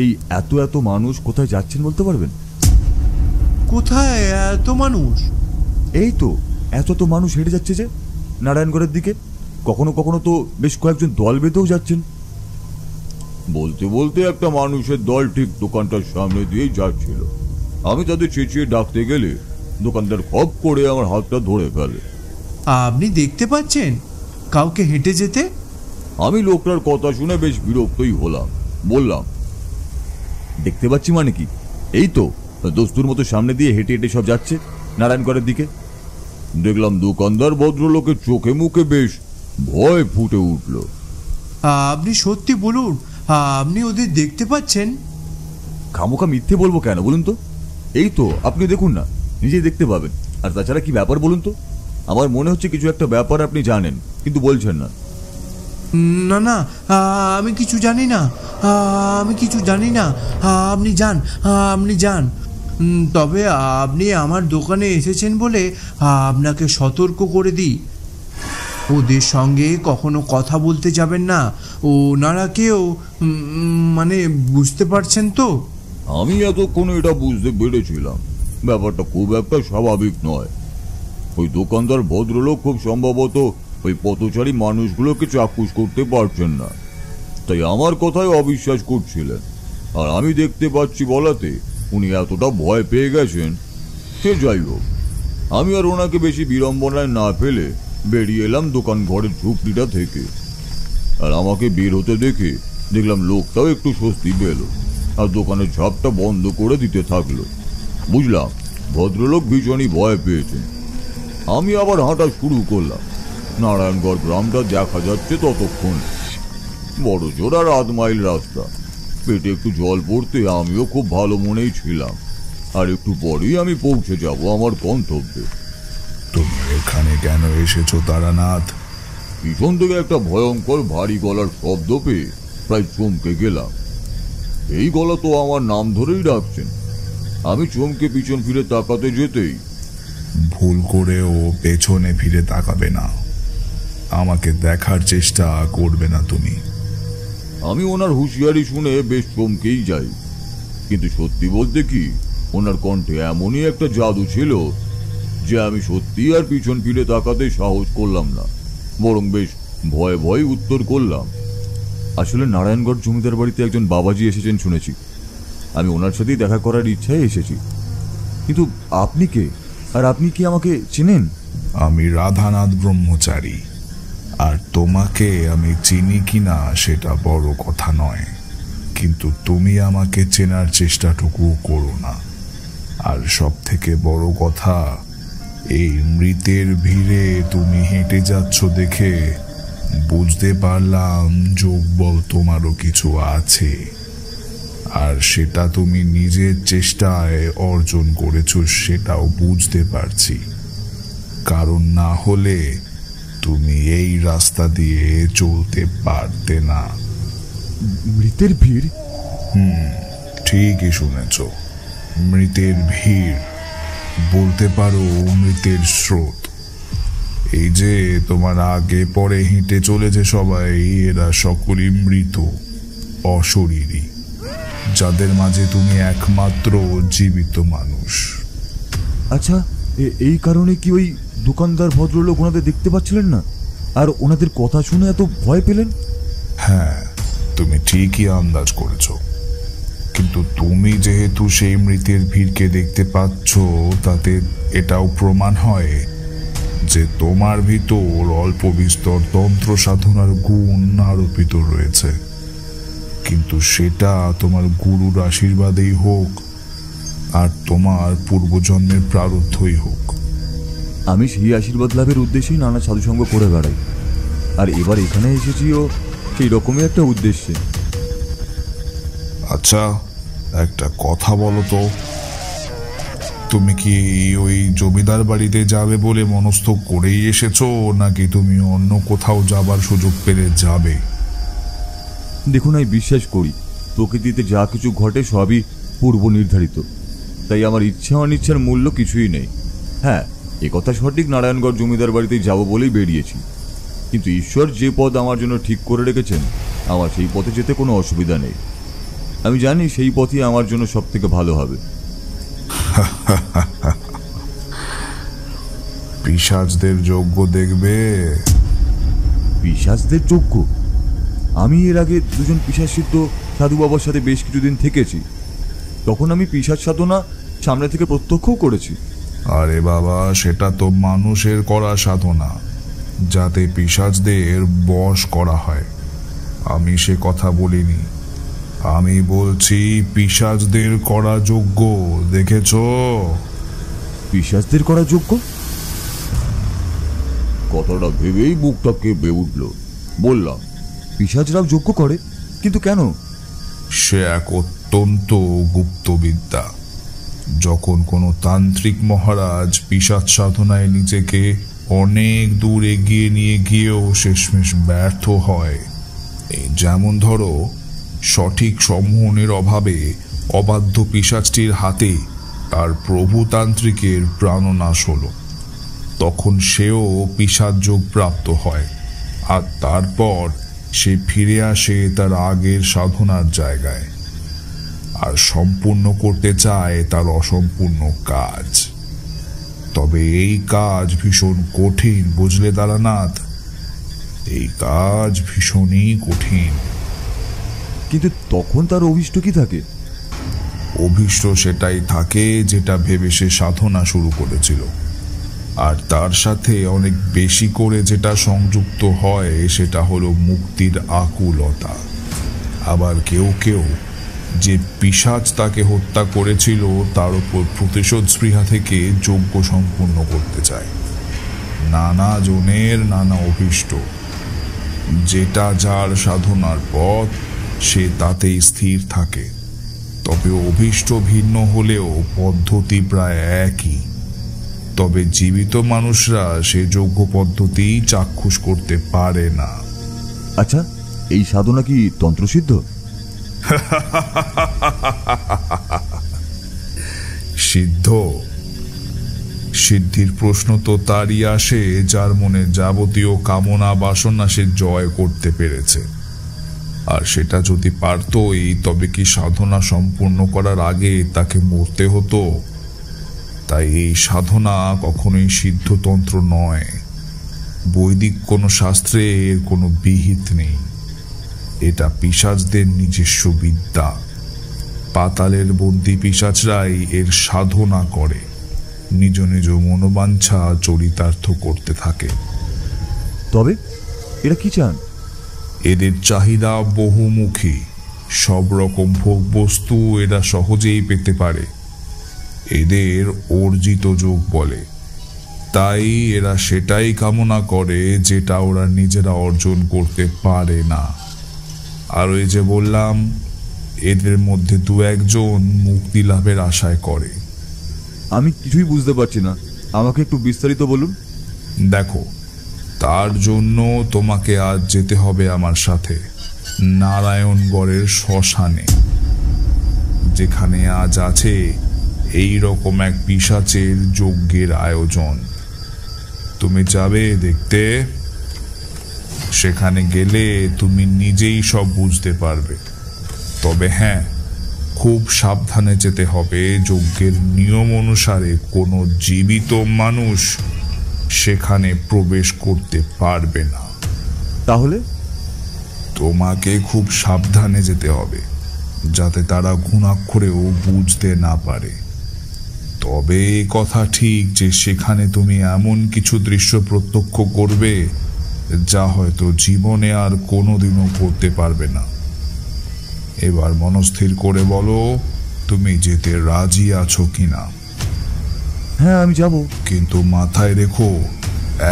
E: এই এত এত মানুষ কোথায় যাচ্ছেন বলতে পারবেন?
F: কোথায় এত মানুষ?
E: এই তো এত এত মানুষ হেঁটে যাচ্ছে যে নারায়ণগড়ের দিকে। কখনো কখনো তো বেশ কয়েকজন দল বেঁধেও যাচ্ছেন। বলতে বলতে একটা মানুষের দল ঠিক দোকানটার সামনে দিয়েই যাচ্ছিল। আমি তাদের চেঁচিয়ে ডাকতে গেলে দোকানদার খপ করে আমার হাতটা ধরে ফেলে।
F: আপনি দেখতে পাচ্ছেন কাউকে হেঁটে যেতে?
E: আমি লোকটার কথা শুনে বেশ বিরক্তই হলাম। বললাম, দেখতে পাচ্ছি মানে কি? এই তো দস্তুর মতো সামনে দিয়ে হেঁটে হেঁটে সব যাচ্ছে নারায়ণগড়ের দিকে। দেখলাম দোকানদার ভদ্রলোকের চোখে মুখে বেশ ভয় ফুটে উঠল।
F: আপনি সত্যি বলুন, আপনি ওদের দেখতে পাচ্ছেন?
E: খামোখা মিথ্যে বলবো কেন বলুন তো? এই তো আপনি দেখুন না, নিজেই দেখতে পাবেন। আর তাছাড়া কি ব্যাপার বলুন তো? আমার মনে হচ্ছে কিছু একটা ব্যাপার আপনি জানেন, কিন্তু বলছেন না।
F: না না, আমি কিছু জানি না, আমি কিছু জানি না। আপনি যান, আপনি যান। তবে আপনি আমার দোকানে এসেছেন বলে আপনাকে সতর্ক করে দিই, ওদের সঙ্গে কখনো কথা বলতে যাবেন না। ওনারা কেউ মানে বুঝতে পারছেন তো?
E: আমি এতক্ষণ এটা বুঝতে পেরেছিলাম ব্যাপারটা খুব একটা স্বাভাবিক নয়। ওই দোকানদার ভদ্রলোক খুব সম্ভবত ওই পথচারী মানুষগুলোকে চাক্ষুষ করতে পারছেন না, তাই আমার কথায় অবিশ্বাস করছিলেন। আর আমি দেখতে পাচ্ছি বলাতে উনি এতটা ভয় পেয়ে গেছেন। সে যাই হোক, আমি আর ওনাকে বেশি বিড়ম্বনায় না ফেলে বেরিয়ে এলাম দোকান ঘরের ঝুপড়িটা থেকে। আর আমাকে বের হতে দেখে দেখলাম লোকটাও একটু স্বস্তি পেল আর দোকানের ঝাপটা বন্ধ করে দিতে থাকলো। বুঝলাম ভদ্রলোক ভীষণই ভয় পেয়েছেন। আমি আবার হাঁটা শুরু করলাম। নারায়ণগড় গ্রামটা দেখা যাচ্ছে ততক্ষণ। বড় জোর আর 8 মাইল রাস্তা। পেটে একটু জল পড়তে আমিও খুব ভালো মনেই ছিলাম। আর একটু পরেই আমি পৌঁছে যাব আমার গন্তব্যে।
G: তুমি এখানে কেন এসেছো তারানাথ?
E: পিছন থেকে একটা ভয়ঙ্কর ভারী গলার শব্দ পেয়ে প্রায় চমকে গেলাম। এই গলা তো আমার নাম ধরেই ডাকছেন। আমি চমকে পিছন ফিরে তাকাতে যেতেই,
G: ভুল করেও পেছনে ফিরে তাকাবে না, আমাকে দেখার চেষ্টা করবে না তুমি।
E: আমি ওনার হুঁশিয়ারি শুনে বেশ চমকেই যাই, কিন্তু সত্যি বলতে কি ওনার কণ্ঠে এমনই একটা জাদু ছিল যে আমি সত্যি আর পিছন ফিরে তাকাতে সাহস করলাম না, বরং বেশ ভয়ে ভয়ে উত্তর করলাম, আসলে নারায়ণগড় জমিদার বাড়িতে একজন বাবাজি এসেছেন শুনেছি। আমি ওনার সাথেই দেখা করার ইচ্ছায় এসেছি। কিন্তু আপনি কে, আর আপনি কি আমাকে চেনেন?
G: আমি রাধানাথ ব্রহ্মচারী, আর তোমাকে আমি চিনি কিনা সেটা বড় কথা নয়, কিন্তু তুমি আমাকে চেনার চেষ্টাটুকু করো না। আর সব থেকে বড় কথা, এই মৃতের ভিড়ে তুমি হেঁটে যাচ্ছ দেখে বুঝতে পারলাম যোগবল তোমারও কিছু আছে, আর সেটা তুমি নিজের চেষ্টায় অর্জন করেছো সেটাও বুঝতে পারছি। কারণ না হলে তুমি এই রাস্তা দিয়ে চলতে পারতে না।
E: মৃতের ভিড়?
G: ঠিকই শুনেছ, মৃতের ভিড়, বলতে পারো মৃতের স্রোত। এই যে তোমার আগে পরে হেঁটে চলেছে সবাই, এরা সকলই মৃত, অশরীরী, যাদের মাঝে তুমি একমাত্র জীবিত মানুষ।
E: আচ্ছা, এই কারণে কি ওই দোকানদার ভদ্রলোক ওনাদের দেখতে পাচ্ছিলেন না, আর ওনাদের কথা শুনে এত ভয় পেলেন?
G: হ্যাঁ, তুমি ঠিকই আন্দাজ করেছ, কিন্তু তুমি যেহেতু সেই মৃতের ভিড়কে দেখতে পাচ্ছ, তাতে এটাও প্রমাণ হয় যে তোমার ভিতর অল্প বিস্তর তন্ত্র সাধনার গুণ আরোপিত রয়েছে। কিন্তু সেটা তোমার গুরুর আশীর্বাদেই হোক আর তোমার পূর্বজন্মের প্রারব্ধই হোক।
E: আমি সেই আশীর্বাদ লাভের উদ্দেশ্যেই নানা সাধুসঙ্গ করে বেড়াই, আর এবার এখানে এসেছিও সেই রকমই একটা উদ্দেশ্যে।
G: আচ্ছা, একটা কথা বলো তো, তুমি কি ওই জমিদার বাড়িতে যাবে বলে মনস্থ করেই এসেছো, নাকি তুমি অন্য কোথাও যাবার সুযোগ পেলে যাবে?
E: দেখুন, আমি বিশ্বাস করি প্রকৃতিতে যা কিছু ঘটে সবই পূর্ব নির্ধারিত, তাই আমার ইচ্ছা অনিচ্ছার মূল্য কিছুই নেই। হ্যাঁ, একথা সঠিক, নারায়ণগড় জমিদার বাড়িতে যাব বলেই বেরিয়েছি, কিন্তু ঈশ্বর যে পথ আমার জন্য ঠিক করে রেখেছেন, আমার সেই পথে যেতে কোনো অসুবিধা নেই। আমি জানি সেই পথই আমার জন্য সব থেকে ভালো হবে।
G: পিশাচদের যজ্ঞ দেখবে?
E: পিশাচদের যজ্ঞ? আমি এর আগে দুজন পিশাচসিদ্ধ সাধু বাবার সাথে বেশ কিছুদিন থেকেছি, তখন আমি পিশাচ সাধনা সামনে থেকে প্রত্যক্ষও করেছি।
G: আরে বাবা, সেটা তো মানুষের করা সাধনা, যাতে পিশাচদের বশ করা হয়। আমি সে কথা বলিনি, আমি বলছি পিশাচদের করা যজ্ঞ। দেখেছ?
E: পিশাচদের করা যজ্ঞ? কথাটা ভেবেই বুকটা কেঁপে উঠল। বললাম, পিশাচরাও যজ্ঞ করে? কিন্তু কেন?
G: সে এক অত্যন্ত গুপ্ত বিদ্যা। যখন কোনো তান্ত্রিক মহারাজ পিশাচ সাধনায় নিজেকে অনেক দূর এগিয়ে নিয়ে গিয়েও শেষমেশ ব্যর্থ হয়, এই যেমন ধরো সঠিক সম্মোহনের অভাবে অবাধ্য পিশাচটির হাতে তার প্রভুতান্ত্রিকের প্রাণনাশ হলো, তখন সেও পিশাচ যোগ প্রাপ্ত হয়, আর তারপর সে ফিরে আসে তার আগের সাধনার জায়গায়, আর সম্পূর্ণ করতে চায় তার অসম্পূর্ণ কাজ। তবে এই কাজ ভীষণ কঠিন, বুঝলে তারানাথ? এই কাজ ভীষণই কঠিন।
E: কিন্তু তখন তার অভীষ্ট কি থাকে?
G: অভীষ্ট সেটাই থাকে যেটা ভেবে সে সাধনা শুরু করেছিল, আর তার সাথে অনেক বেশি করে যেটা সংযুক্ত হয় সেটা হলো মুক্তির আকুলতা। আবার কেউ কেউ যে পিশাচ তাকে হত্যা করেছিল তার উপর প্রতিশোধ স্পৃহা থেকে যজ্ঞ সম্পূর্ণ করতে চায়। নানা জনের নানা অভীষ্ট, যেটা যার সাধনার পথ সে তাতেই স্থির থাকে। তবে অভীষ্ট ভিন্ন হলেও পদ্ধতি প্রায় একই। তবে জীবিত মানুষরা সে যোগ্য পদ্ধতি চাক্ষুষ করতে পারে না।
E: আচ্ছা, এই সাধনা কি তন্ত্রসিদ্ধ?
G: সিদ্ধ? সিদ্ধির প্রশ্ন তো তারই আসে যার মনে যাবতীয় কামনা বাসনা সে জয় করতে পেরেছে। আর সেটা যদি পারতই, তবে কি সাধনা সম্পূর্ণ করার আগে তাকে মরতে হতো? তাই এই সাধনা কখনোই সিদ্ধতন্ত্র নয়। বৈদিক কোনো শাস্ত্রে এর কোনো বিহিত নেই। এটা পিশাচদের নিজস্ব বিদ্যা। পাতালের বন্দী পিশাচরাই এর সাধনা করে, নিজ নিজ মনোবাঞ্ছা চরিতার্থ করতে থাকে।
E: তবে এরা কি চান?
G: এদের চাহিদা বহুমুখী। সব রকম ভোগ বস্তু এরা সহজেই পেতে পারে। এদের অর্জিত যোগ বলে। তাই এরা সেটাই কামনা করে যেটা ওরা নিজেরা অর্জন করতে পারে না। আর ওই যে বললাম, এদের মধ্যে দু একজন মুক্তি লাভের আশায় করে।
E: আমি কিছুই বুঝতে পারছি না, আমাকে একটু বিস্তারিত বলুন।
G: দেখো, তার জন্য তোমাকে আজ যেতে হবে আমার সাথে নারায়ণগড়ের শ্মশানে। যেখানে আজ আছে এই রকম এক পিশাচের যজ্ঞের আয়োজন। তুমি যাবে দেখতে? সেখানে গেলে তুমি নিজেই সব বুঝতে পারবে। তবে হ্যাঁ, খুব সাবধানে যেতে হবে। যজ্ঞের নিয়ম অনুসারে কোনো জীবিত মানুষ সেখানে প্রবেশ করতে পারবে না।
E: তাহলে
G: তোমাকে খুব সাবধানে যেতে হবে, যাতে তারা ঘুণাক্ষরেও বুঝতে না পারে। তবে এই কথা ঠিক যে সেখানে তুমি এমন কিছু দৃশ্য প্রত্যক্ষ করবে যা হয়তো জীবনে আর কোনোদিনও করতে পারবে না। এবার মনস্থির করে বলো, তুমি যেতে রাজি আছো কিনা?
E: হ্যাঁ, আমি যাব।
G: কিন্তু মাথায় রেখো,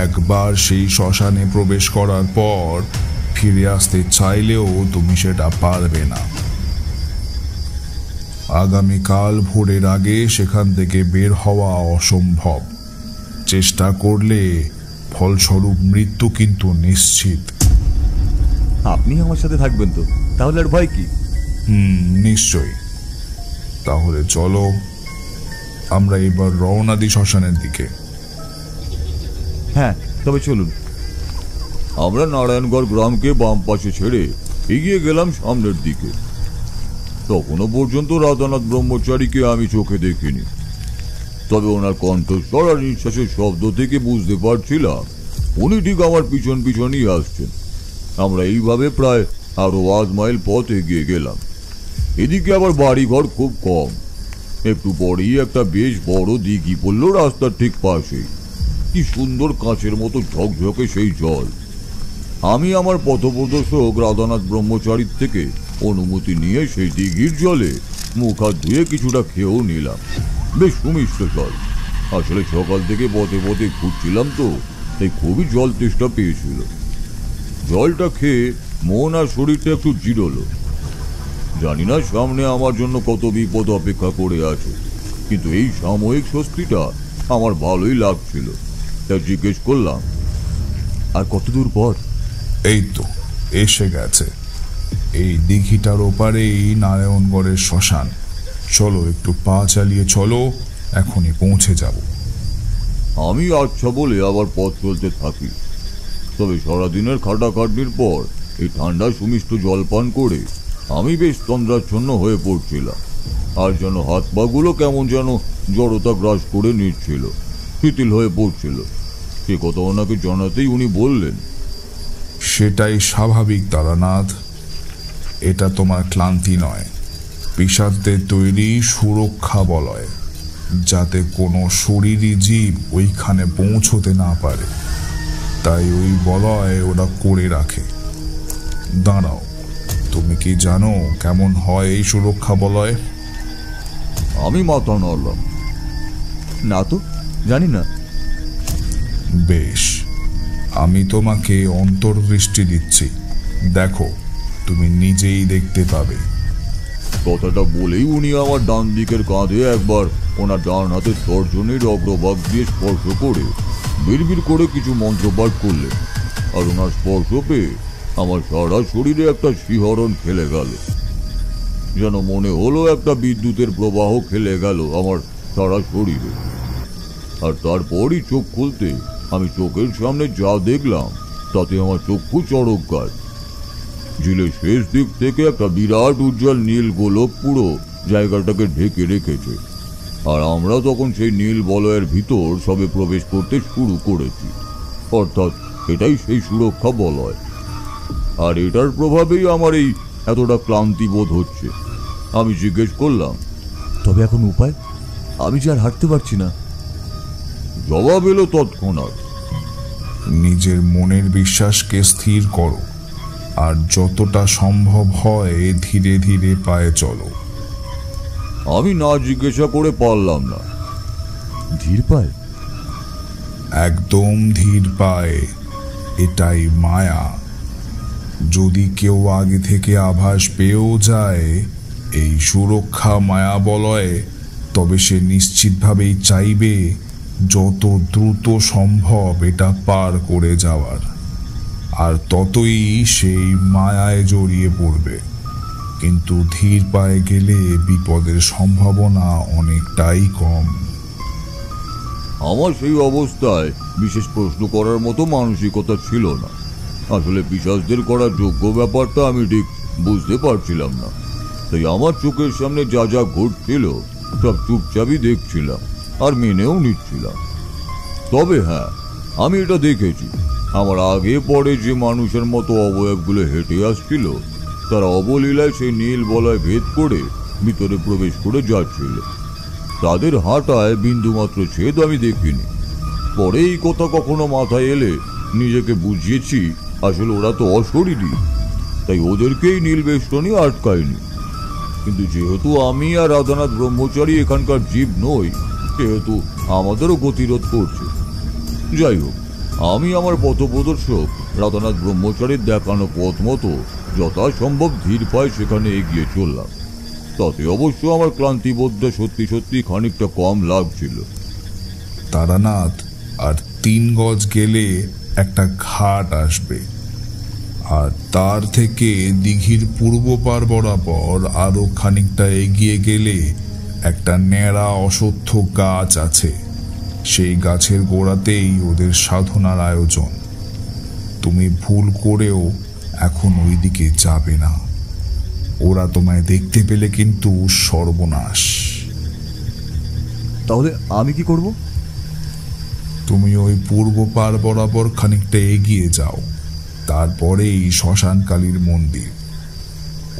G: একবার সেই শ্মশানে প্রবেশ করার পর ফিরে আসতে চাইলেও তুমি সেটা পারবে না। আগামীকাল ভোরের আগে সেখান থেকে বের হওয়া অসম্ভব। চেষ্টা করলে ফলস্বরূপ মৃত্যু কিন্তু নিশ্চিত।
E: আপনি আমার সাথে থাকবেন তো? তাহলে আর ভয় কি?
G: নিশ্চয়ই। তাহলে চলো, আমরা এবার রওনা দিই শ্মশানের দিকে।
E: হ্যাঁ, তবে চলুন। আমরা নারায়ণগড় গ্রামকে বাম পাশে ছেড়ে এগিয়ে গেলাম সামনের দিকে। তখনও পর্যন্ত রাধানাথ ব্রহ্মচারীকে আমি চোখে দেখিনি, তবে ওনার কণ্ঠস্বর আর নিঃশ্বাসের শব্দ থেকে বুঝতে পারছিলাম উনি ঠিক আমার পিছন পিছনই আসছেন। আমরা এইভাবে প্রায় আরো 8 মাইল পথ এগিয়ে গেলাম। এদিকে আবার বাড়িঘর খুব কম। একটু পরেই একটা বেশ বড় দিঘি পড়ল রাস্তার ঠিক পাশেই। কি সুন্দর কাঁচের মতো ঝকঝকে সেই জল। আমি আমার পথপ্রদর্শক রাধানাথ ব্রহ্মচারীর থেকে অনুমতি নিয়ে সেই দিঘির জলে মুখ হাত ধুয়ে কিছুটা খেয়েও নিলাম। বেশ সুমিষ্ট জল। আসলে সকাল থেকে পথে পথে ঘুরছিলাম তো, তাই খুবই জল তেষ্টা পেয়েছিল। জলটা খেয়ে মন আর শরীরটা একটু জিরোলো। জানি না সামনে আমার জন্য কত বিপদ অপেক্ষা করে আছে, কিন্তু এই সাময়িক স্বস্তিটা আমার ভালোই লাগছিল। তাই জিজ্ঞেস করলাম, আর কত দূর পর?
G: এই তো এসে গেছে। এই দিঘিটার ওপারেই নারায়ণগড়ের শ্মশান। চলো, একটু পা চালিয়ে চলো, এখনই পৌঁছে যাব।
E: আমি আচ্ছা বলে আবার পথ চলতে থাকি। তবে সারাদিনের খাটাখাটনির পর এই ঠান্ডা সুমিষ্ট জল পান করে আমি বেশ তন্দ্রাচ্ছন্ন হয়ে পড়ছিলাম। আর যেন হাত পাগুলো কেমন যেন জড়তা গ্রাস করে নিচ্ছিল, শিথিল হয়ে পড়ছিল। সে কথা ওনাকে জানাতেই উনি বললেন,
G: সেটাই স্বাভাবিক তারানাথ। এটা তোমার ক্লান্তি নয়, পিশাচদের তৈরি সুরক্ষা বলয়, যাতে কোনো শরীরী জীব ওইখানে পৌঁছতে না পারে। তাই ওই বলয় ওরা করে রাখে। দাঁড়াও, তুমি কি জানো কেমন হয় এই সুরক্ষা বলয়?
E: আমি মাথা নাড়লাম। না তো, জানি না।
G: বেশ, আমি তোমাকে অন্তর্দৃষ্টি দিচ্ছি, দেখো, তুমি নিজেই দেখতে পাবে।
E: কথাটা বলেই উনি আমার ডান দিকের কাঁধে একবার ওনার ডান হাতের তর্জনীর অগ্রভাগ দিয়ে স্পর্শ করে বিড়বিড় করে কিছু মন্ত্রপাঠ করলেন। আর ওনার স্পর্শ পেয়ে আমার সারা শরীরে একটা শিহরণ খেলে গেল। যেন মনে হলো একটা বিদ্যুতের প্রবাহ খেলে গেল আমার সারা শরীরে। আর তারপরই চোখ খুলতে আমি চোখের সামনে যা দেখলাম তাতে আমার চক্ষু চড়কগার। ঝিলের শেষ দিক থেকে একটা বিরাট উজ্জ্বল নীল গোলক পুরো জায়গাটাকে ঢেকে রেখেছে। আর আমরা তখন সেই নীল বলয়ের ভিতর সবে প্রবেশ করতে শুরু করেছি। অর্থাৎ এটাই সেই সুরক্ষা বলয়। আর এটার প্রভাবেই আমার এই এতটা ক্লান্তি বোধ হচ্ছে। আমি জিজ্ঞেস করলাম, তবে এখন উপায়? আমি যে আর হাঁটতে পারছি না। জবাব এলো তৎক্ষণাৎ,
G: নিজের মনের বিশ্বাসকে স্থির করো, আর যতটা সম্ভব হয় ধীরে ধীরে পায়ে চলো।
E: আমি না জিজ্ঞাসা করে পারলাম না। ধীর পায়ে?
G: একদম ধীর পায়ে। এটাই মায়া। যদি কেউ আগে থেকে আভাস পেয়েও যায় এই সুরক্ষা মায়া বলয়, তবে সে নিশ্চিতভাবেই চাইবে যত দ্রুত সম্ভব এটা পার করে যাওয়ার, আর ততই সেই মায়ায় জড়িয়ে পড়বে। কিন্তু ধীর পায়ে গেলে বিপদের সম্ভাবনা অনেকটাই কম।
E: আমার সেই অবস্থায় বিশেষ প্রশ্ন করার মতো মানসিকতা ছিল না। আসলে পিশাচদের করা যোগ্য ব্যাপারটা আমি ঠিক বুঝতে পারছিলাম না, তাই আমার চোখের সামনে যা যা ঘটছিল সব চুপচাপই দেখছিলাম আর মেনেও নিচ্ছিলাম। তবে হ্যাঁ, আমি এটা দেখেছি, আমার আগে পরে যে মানুষের মতো অবয়বগুলো হেঁটে আসছিল তারা অবলীলায় সেই নীল বলয় ভেদ করে ভিতরে প্রবেশ করে যাচ্ছিল। তাদের হাঁটায় বিন্দুমাত্র ছেদ আমি দেখিনি। পরে এই কথা কখনো মাথায় এলে নিজেকে বুঝিয়েছি আসলে ওরা তো অশরীরী, তাই ওদেরকেই নীল বেষ্টনী আটকায়নি। কিন্তু যেহেতু আমি আর রাধানাথ ব্রহ্মচারী এখানকার জীব নই, সেহেতু আমাদেরও গতিরোধ করছে। যাই হোক, আমি আমার পথপ্রদর্শক রাধানাথ ব্রহ্মচারীর দেখানো পথ মতো যথাসম্ভব ধীর পায়ে সেখানে এগিয়ে চললাম। তাতে অবশ্য আমার ক্লান্তিবোধটা সত্যি সত্যি খানিকটা কম লাগছিল।
G: তারানাথ, আর 3 গজ গেলে একটা ঘাট আসবে, আর তার থেকে দিঘির পূর্ব পার বরাবর আরো খানিকটা এগিয়ে গেলে একটা ন্যাড়া অশ্বত্থ গাছ আছে। সেই গাছের গোড়াতেই ওদের সাধনার আয়োজন। তুমি ভুল করেও এখন ওইদিকে যাবে না, ওরা তোমায় দেখতে পেলে কিন্তু সর্বনাশ।
B: তাহলে আমি কি করব?
G: তুমি ওই পূর্ব পার বরাবর খানিকটা এগিয়ে যাও, তারপরেই শ্মশানকালীর মন্দির।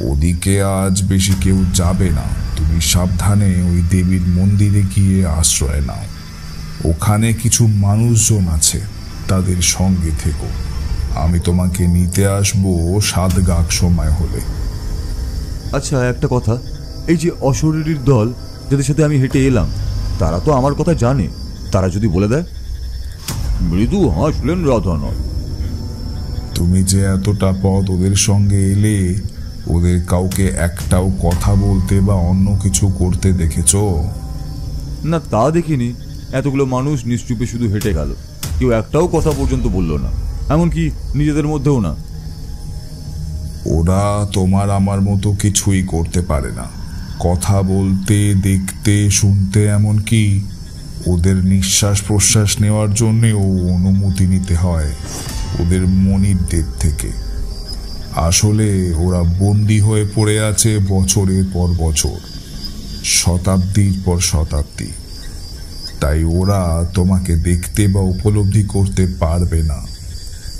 G: ওদিকে আজ বেশি কেউ যাবে না। তুমি সাবধানে ওই দেবীর মন্দিরে গিয়ে আশ্রয় নাও। ওখানে কিছু মানুষজন আছে, তাদের সঙ্গে থেকো। আমি তোমাকে নিতে আসবো 7 গাগ সময় হলে।
B: আচ্ছা, একটা কথা, এই যে অশরীরীর দল যাদের সাথে আমি হেঁটে এলাম, তারা তো আমার কথা জানে, তারা যদি বলে দেয়?
E: মৃদু হাসলেন রাধানাথ।
G: তুমি যে এতটা পথ ওদের সঙ্গে এলে, ওদের কাউকে একটাও কথা বলতে বা অন্য কিছু করতে দেখেছ?
B: না, তা দেখিনি। এতগুলো মানুষ নিশ্চুপে শুধু হেঁটে গেল, কেউ একটাও কথা পর্যন্ত বলল না, এমনকি নিজেদের মধ্যেও না।
G: ওরা তোমার আমার মতো কিছুই করতে পারে না। কথা বলতে, দেখতে, শুনতে, এমনকি ওদের নিঃশ্বাস প্রশ্বাস নেওয়ার জন্যেও অনুমতি নিতে হয় ওদের মনিবদের থেকে। আসলে ওরা বন্দী হয়ে পড়ে আছে বছরের পর বছর, শতাব্দীর পর শতাব্দী। তাই ওরা তোমাকে দেখতে বা উপলব্ধি করতে পারবে না।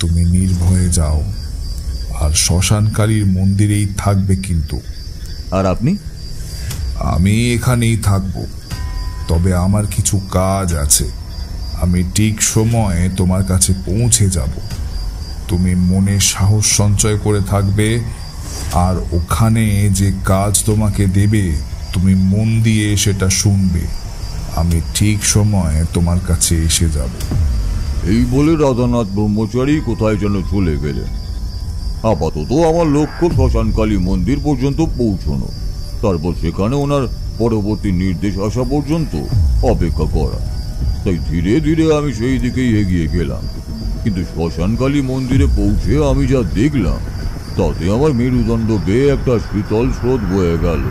G: তুমি নির্ভয়ে যাও, আর শ্মশানকালীর মন্দিরেই থাকবে কিন্তু।
B: আর আপনি?
G: আমি এখানেই থাকব, তবে আমার কিছু কাজ আছে। আমি ঠিক সময়ে তোমার কাছে পৌঁছে যাব। তুমি মনে সাহস সঞ্চয় করে থাকবে, আর ওখানে যে কাজ তোমাকে দেবে তুমি মন দিয়ে সেটা শুনবে। আমি ঠিক সময়ে তোমার কাছে এসে যাব।
E: এই বলে রাধানাথ ব্রহ্মচারী কোথায় যেন চলে গেলেন। আপাতত আমার লক্ষ্য শ্মশানকালী মন্দির পর্যন্ত পৌঁছানো, তারপর সেখানে ওনার পরবর্তী নির্দেশ আসা পর্যন্ত অপেক্ষা করা। তাই ধীরে ধীরে আমি সেই দিকেই এগিয়ে গেলাম। কিন্তু শ্মশানকালী মন্দিরে পৌঁছে আমি যা দেখলাম, তাতে আমার মেরুদণ্ড বেয়ে একটা শীতল স্রোত বয়ে গেল।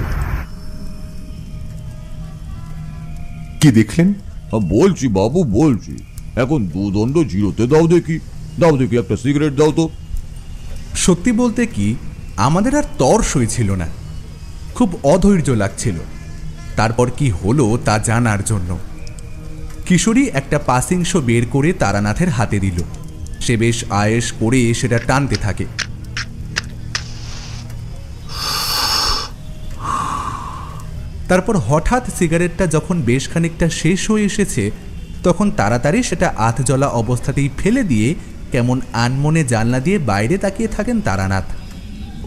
D: কি দেখলেন?
E: বলছি বাবু, বলছি। এখন 2 দণ্ড জিরোতে দাও দেখি, একটা সিগারেট দাও তো।
B: সত্যি বলতে কি, আমাদের আর তর সইছিল না, খুব অধৈর্য লাগছিল। তারপর কি হলো তা জানার জন্য কিশোরী একটা পাসিং শো বের করে তারানাথের হাতে দিল। সে বেশ আয়েশ করে সেটা টানতে থাকে। তারপর হঠাৎ সিগারেটটা যখন বেশ খানিকটা শেষ হয়ে এসেছে, তখন তাড়াতাড়ি সেটা আধজলা অবস্থাতেই ফেলে দিয়ে কেমন আনমনে জানলা দিয়ে বাইরে তাকিয়ে থাকেন তারানাথ।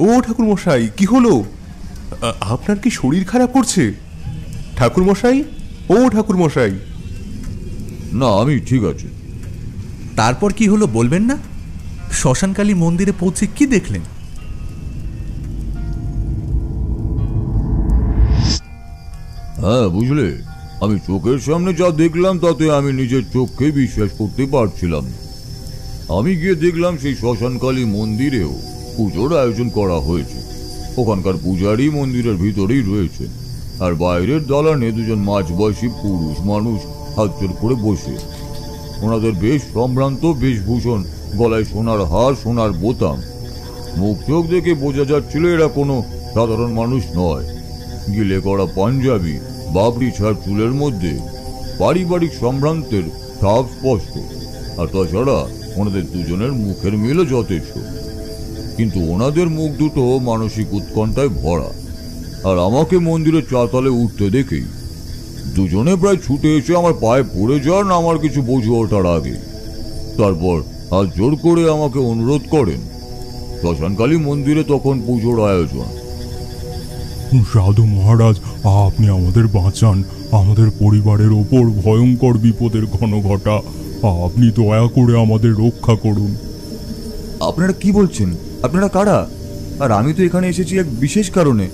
D: ও ঠাকুর মশাই, কি হলো? আপনার কি শরীর খারাপ করছে? ঠাকুর মশাই, ও ঠাকুর মশাই।
E: না, আমি ঠিক আছে।
B: তারপর কি হলো বলবেন না? শ্মশানকালী মন্দিরে পৌঁছে কি দেখলেন?
E: হ্যাঁ, বুঝলে, আমি চোখের সামনে যা দেখলাম তাতে আমি নিজের চোখকে বিশ্বাস করতে পারছিলাম না। আমি গিয়ে দেখলাম সেই শ্মশানকালী মন্দিরেও পুজোর আয়োজন করা হয়েছে। ওখানকার পূজারী মন্দিরের ভিতরেই রয়েছে, আর বাইরের দালানে দুজন মাঝবয়সী পুরুষ মানুষ হাত জোর করে বসে। ওনাদের বেশ সম্ভ্রান্ত বেশভূষণ, গলায় সোনার হার, সোনার বোতাম। মুখ চোখ দেখে বোঝা যাচ্ছিল এরা কোনো সাধারণ মানুষ নয়। গিলে করা পাঞ্জাবি, বাবরি ছাড় চুলের মধ্যে পারিবারিক সম্ভ্রান্তের ছাপ স্পষ্ট। আর তাছাড়া ওনাদের দুজনের মুখের মিলও যথেষ্ট, কিন্তু ওনাদের মুখ দুটো মানসিক উৎকণ্ঠায় ভরা। আর আমাকে মন্দিরের চাতালে উঠতে দেখেই দুজনে প্রায় ছুটে এসে আমার পায়ে পড়ে যান আমার কিছু বোঝে ওঠার আগে। তারপর হাত জোর করে আমাকে অনুরোধ করেন। শ্মশানকালী মন্দিরে তখন পুজোর আয়োজন।
H: সাধু মহারাজ, আপনি আমাদের বাঁচান। আমাদের পরিবারের ওপর ভয়ঙ্কর বিপদের ঘনঘটা। আপনি দয়া করে আমাদের রক্ষা করুন।
E: আপনারা কি বলছেন? আপনারা কারা? আর আমি তো এখানে এসেছি এক বিশেষ কারণে।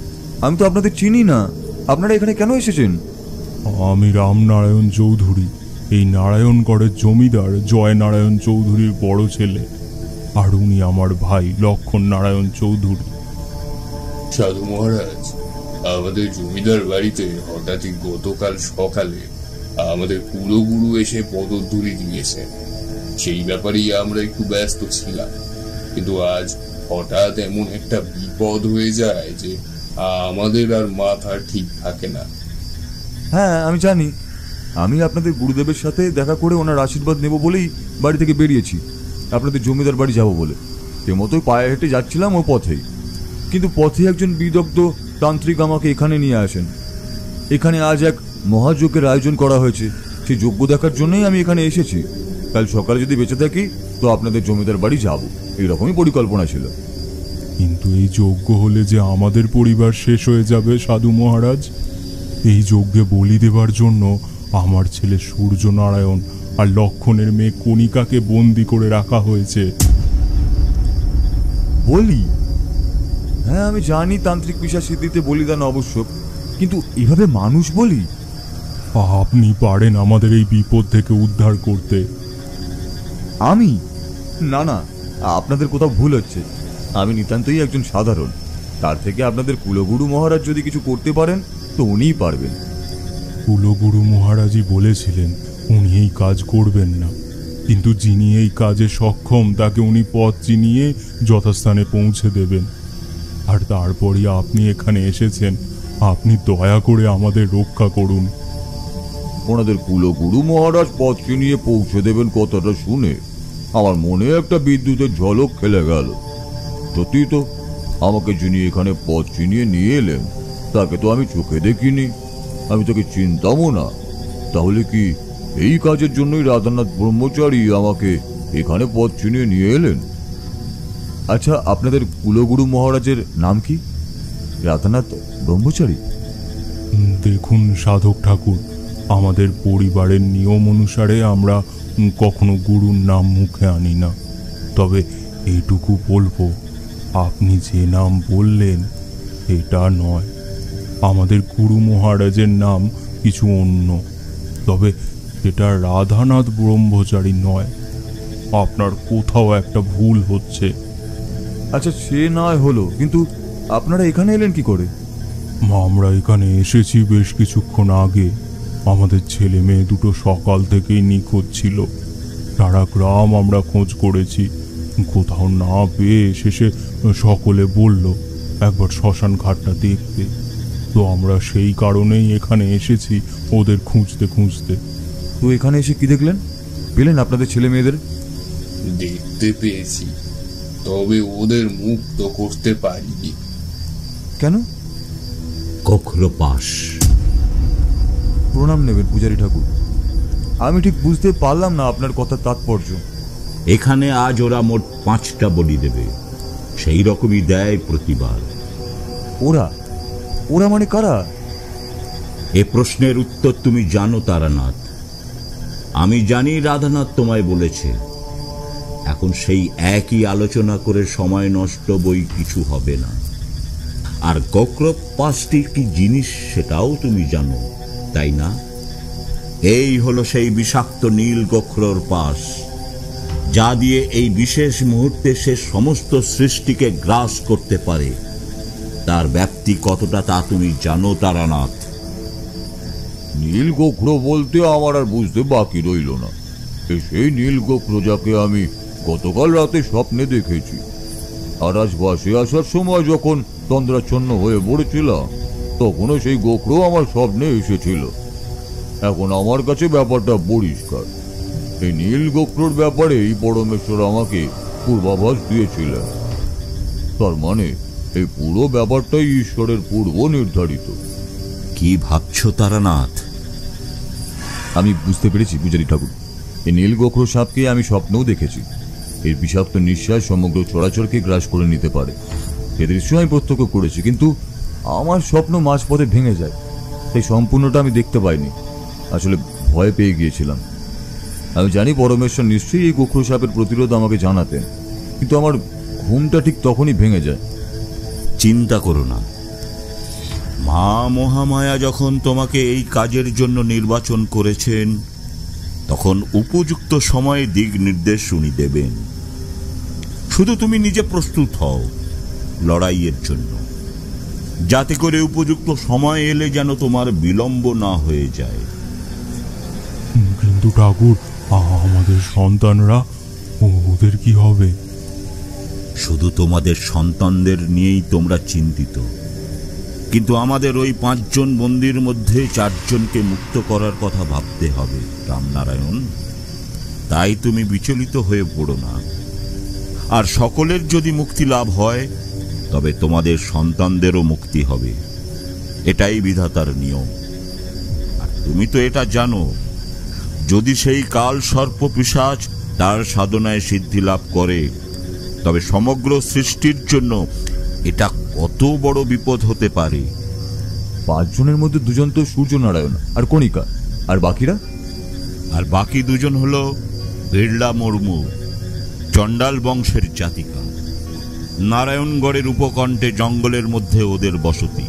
E: আমি তো আপনাদের চিনি না। আপনারা এখানে কেন এসেছেন?
H: আমি রামনারায়ণ চৌধুরী, এই নারায়ণগড়ের জমিদার জয় নারায়ণ চৌধুরীর বড় ছেলে। আর উনি আমার ভাই লক্ষণ নারায়ণ চৌধুরী।
I: সাধু মহারাজ, আমাদের জমিদার বাড়িতে হঠাৎই গতকাল সকালে আমাদের কুলগুরু এসে পদধূলি দিয়েছে। সেই ব্যাপারেই আমরা একটু ব্যস্ত ছিলাম, কিন্তু আজ হঠাৎ এমন একটা বিপদ হয়ে যায় যে আমাদের আর মাথা ঠিক থাকে না।
E: হ্যাঁ, আমি জানি। আমি আপনাদের গুরুদেবের সাথে দেখা করে ওনার আশীর্বাদ নেব বলেই বাড়ি থেকে বেরিয়েছি, আপনাদের জমিদার বাড়ি যাব বলে। সে মতোই পায়ে হেঁটে যাচ্ছিলাম ও পথেই, কিন্তু পথে একজন বিদগ্ধ তান্ত্রিক আমাকে এখানে নিয়ে আসেন। এখানে আজ এক মহাযজ্ঞের আয়োজন করা হয়েছে, সেই যজ্ঞ দেখার জন্যই আমি এখানে এসেছি। কাল সকালে যদি বেঁচে থাকি তো আপনাদের জমিদার বাড়ি যাব, এইরকমই পরিকল্পনা ছিল।
H: কিন্তু এই যজ্ঞ হলে যে আমাদের পরিবার শেষ হয়ে যাবে সাধু মহারাজ। এই যজ্ঞে বলি দেবার জন্য আমার ছেলে সূর্য নারায়ণ আর লক্ষণের মেয়ে কণিকাকে বন্দি করে রাখা হয়েছে।
E: বলি? হ্যাঁ, আমি জানি তান্ত্রিক বিশ্বাস সিদ্ধিতে বলিদান আবশ্যক, কিন্তু এভাবে মানুষ বলি?
H: আপনি পারেন আমাদের এই বিপদ থেকে উদ্ধার করতে।
E: আমি? না না, আপনাদের কোথাও ভুল হচ্ছে। আমি নিতান্তই একজন সাধারণ। তার থেকে আপনাদের কুলগুরু মহারাজ যদি কিছু করতে পারেন তো উনিই পারবেন।
H: কুলগুরু মহারাজই বলেছিলেন উনি এই কাজ করবেন না, কিন্তু যিনি এই কাজে সক্ষম তাকে উনি পথ চিনিয়ে যথাস্থানে পৌঁছে দেবেন। আর তারপরই আপনি এখানে এসেছেন। আপনি দয়া করে আমাদের রক্ষা করুন।
E: ওনাদের কুলগুরু মহারাজ পথ চিনিয়ে পৌঁছে দেবেন কথাটা শুনে আমার মনে একটা বিদ্যুতের ঝলক খেলে গেল। সত্যি তো, আমাকে যিনি এখানে পথ চিনিয়ে নিয়ে এলেন তাকে তো আমি চোখে দেখিনি, আমি তাকে চিনতামও না। তাহলে কি এই কাজের জন্যই রাধানাথ ব্রহ্মচারী আমাকে এখানে পথ চিনিয়ে নিয়ে এলেন? আচ্ছা, আপনাদের কুলগুরু মহারাজের নাম কি? রাধানাথ ব্রহ্মচারী?
H: দেখুন সাধক ঠাকুর, আমাদের পরিবারের নিয়ম অনুসারে আমরা কখনো গুরুর নাম মুখে আনি না। তবে এইটুকু বলবো, আপনি যে নাম বললেন এটা নয়। আমাদের গুরু মহারাজের নাম কিছু অন্য, তবে সেটা রাধানাথ ব্রহ্মচারী নয়। আপনার কোথাও একটা ভুল হচ্ছে।
E: আচ্ছা, সে নয় হলো, কিন্তু আপনারা এখানে এলেন কি করে?
H: আমরা এখানে এসেছি বেশ কিছুক্ষণ আগে। আমাদের ছেলে মেয়ে দুটো সকাল থেকেই নিখোঁজ ছিল। সারা গ্রাম আমরা খোঁজ করেছি, কোথাও না পেয়ে শেষে সকলে বলল একবার শ্মশান ঘাটটা দেখতে। তো আমরা সেই কারণেই এখানে এসেছি ওদের খুঁজতে খুঁজতে।
E: তো এখানে এসে কি দেখলেন? পেলেন আপনাদের ছেলে মেয়েদের?
I: দেখতে পেয়েছি, তবে ওদের মুক্ত করতে পারিনি।
E: কেন?
J: কক্রপাশ।
E: প্রণাম নেবেন পূজারী ঠাকুর। আমি ঠিক বুঝতে পারলাম না আপনার কথার তাৎপর্য।
J: এখানে আজ ওরা মোট 5টা বলি দেবে, সেই রকমই দেয় প্রতিবার।
E: ওরা? ওরা মানে কারা?
J: এ প্রশ্নের উত্তর তুমি জানো তারানাথ। আমি জানি রাধানাথ তোমায় বলেছে। এখন সেই একই আলোচনা করে সময় নষ্ট বই কিছু হবে না। আর কক্রপাশটি কি জিনিস সেটাও তুমি জানো, তাই না? এই হলো সেই বিষাক্ত নীল গোখরোর পাশ, যা দিয়ে এই বিশেষ মুহূর্তে সে সমস্ত সৃষ্টিকে গ্রাস করতে পারে। তার ব্যাপ্তি কতটা তা তুমি জানো তারানাথ?
E: নীল গোখরো বলতে আমার আর বুঝতে বাকি রইল না। সেই নীল গোখরো যাকে আমি গতকাল রাতে স্বপ্নে দেখেছি, আর আজ বাসে আসার সময় যখন তন্দ্রাচ্ছন্ন হয়ে পড়েছিলাম, তখনও সেই গোখরো আমার স্বপ্নে এসেছিল। এখন আমার কাছে ব্যাপারটা পরিষ্কার। এই নীল গোখরোর ব্যাপারে এই পরমেশ্বর আমাকে পূর্বাভাস দিয়েছিলেন। তার মানে এই পুরো ব্যাপারটাই ঈশ্বরের পূর্ব নির্ধারিত।
J: কি ভাবছো তারানাথ?
E: আমি বুঝতে পেরেছি পূজারী ঠাকুর। এই নীল গোখরো সাপকে আমি স্বপ্নেও দেখেছি। এর বিষাক্ত নিঃশ্বাস সমগ্র চরাচরকে গ্রাস করে নিতে পারে। এ দৃশ্য আমি প্রত্যক্ষ করেছি, কিন্তু আমার স্বপ্ন মাঝপথে ভেঙে যায়। তাই সম্পূর্ণটা আমি দেখতে পাইনি। আসলে ভয় পেয়ে গিয়েছিলাম। আমি জানি পরমেশ্বর নিশ্চয়ই এই গোখরো সাপের প্রতিরোধ আমাকে জানাতেন, কিন্তু আমার ঘুমটা ঠিক তখনই ভেঙে যায়।
J: চিন্তা করো না, মা মহামায়া যখন তোমাকে এই কাজের জন্য নির্বাচন করেছেন, তখন উপযুক্ত সময়ে দিক নির্দেশ উনি দেবেন। শুধু তুমি নিজে প্রস্তুত হও লড়াইয়ের জন্য, যাতে করে উপযুক্ত সময় এলে যেন তোমার বিলম্ব না হয়ে যায়।
H: কিন্তু ঠাকুর, আমাদের সন্তানরা, ওদের কি হবে?
J: শুধু তোমাদের সন্তানদের নিয়েই তোমরা চিন্তিত, কিন্তু আমাদের ওই 5 জন বন্দির মধ্যে 4 জনকে মুক্ত করার কথা ভাবতে হবে রামনারায়ণ। তাই তুমি বিচলিত হয়ে পড়ো না। আর সকলের যদি মুক্তি লাভ হয়, তবে তোমাদের সন্তানদেরও মুক্তি হবে। এটাই বিধাতার নিয়ম। আর তুমি তো এটা জানো, যদি সেই কাল সর্প পিশাচ তার সাধনায় সিদ্ধি লাভ করে, তবে সমগ্র সৃষ্টির জন্য এটা কত বড় বিপদ হতে পারে।
E: 5 জনের মধ্যে 2 জন তো সূর্যনারায়ণ আর কণিকা, আর বাকিরা?
J: আর বাকি 2 জন হলো বিড়লা মুর্মু, চণ্ডাল বংশের জাতিকা। নারায়ণগড়ের উপকণ্ঠে জঙ্গলের মধ্যে ওদের বসতি।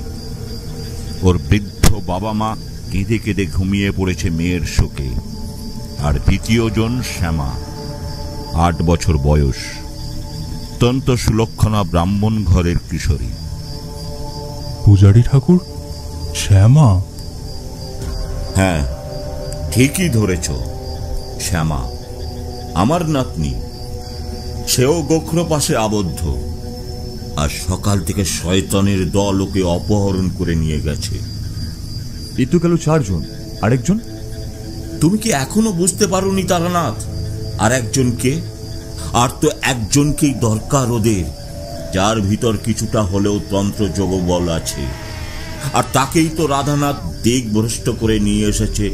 J: ওর বৃদ্ধ বাবা মা কেঁদে কেঁদে ঘুমিয়ে পড়েছে মেয়ের শোকে। আর 2য় জন শ্যামা, 8 বছর বয়স, অত্যন্ত সুলক্ষণা ব্রাহ্মণ ঘরের কিশোরী।
H: পূজারী ঠাকুর, শ্যামা?
J: হ্যাঁ, ঠিকই ধরেছ, শ্যামা আমার নাতনি। সেও গোখরো পাশে আবদ্ধ, আর সকাল থেকে শয়তানের দল ওকে অপহরণ করে নিয়ে গেছে।
E: এই তো গেল 4 জন। আরেকজন?
J: তুমি কি এখনো বুঝতে পারোনি তারানাথ? আর একজনকে? আর তো একজনকেই দরকার ওদের, যার ভিতর কিছুটা হলেও তন্ত্র যোগবল আছে। আর তাকেই তো রাধানাথ দিকভ্রষ্ট করে নিয়ে এসেছে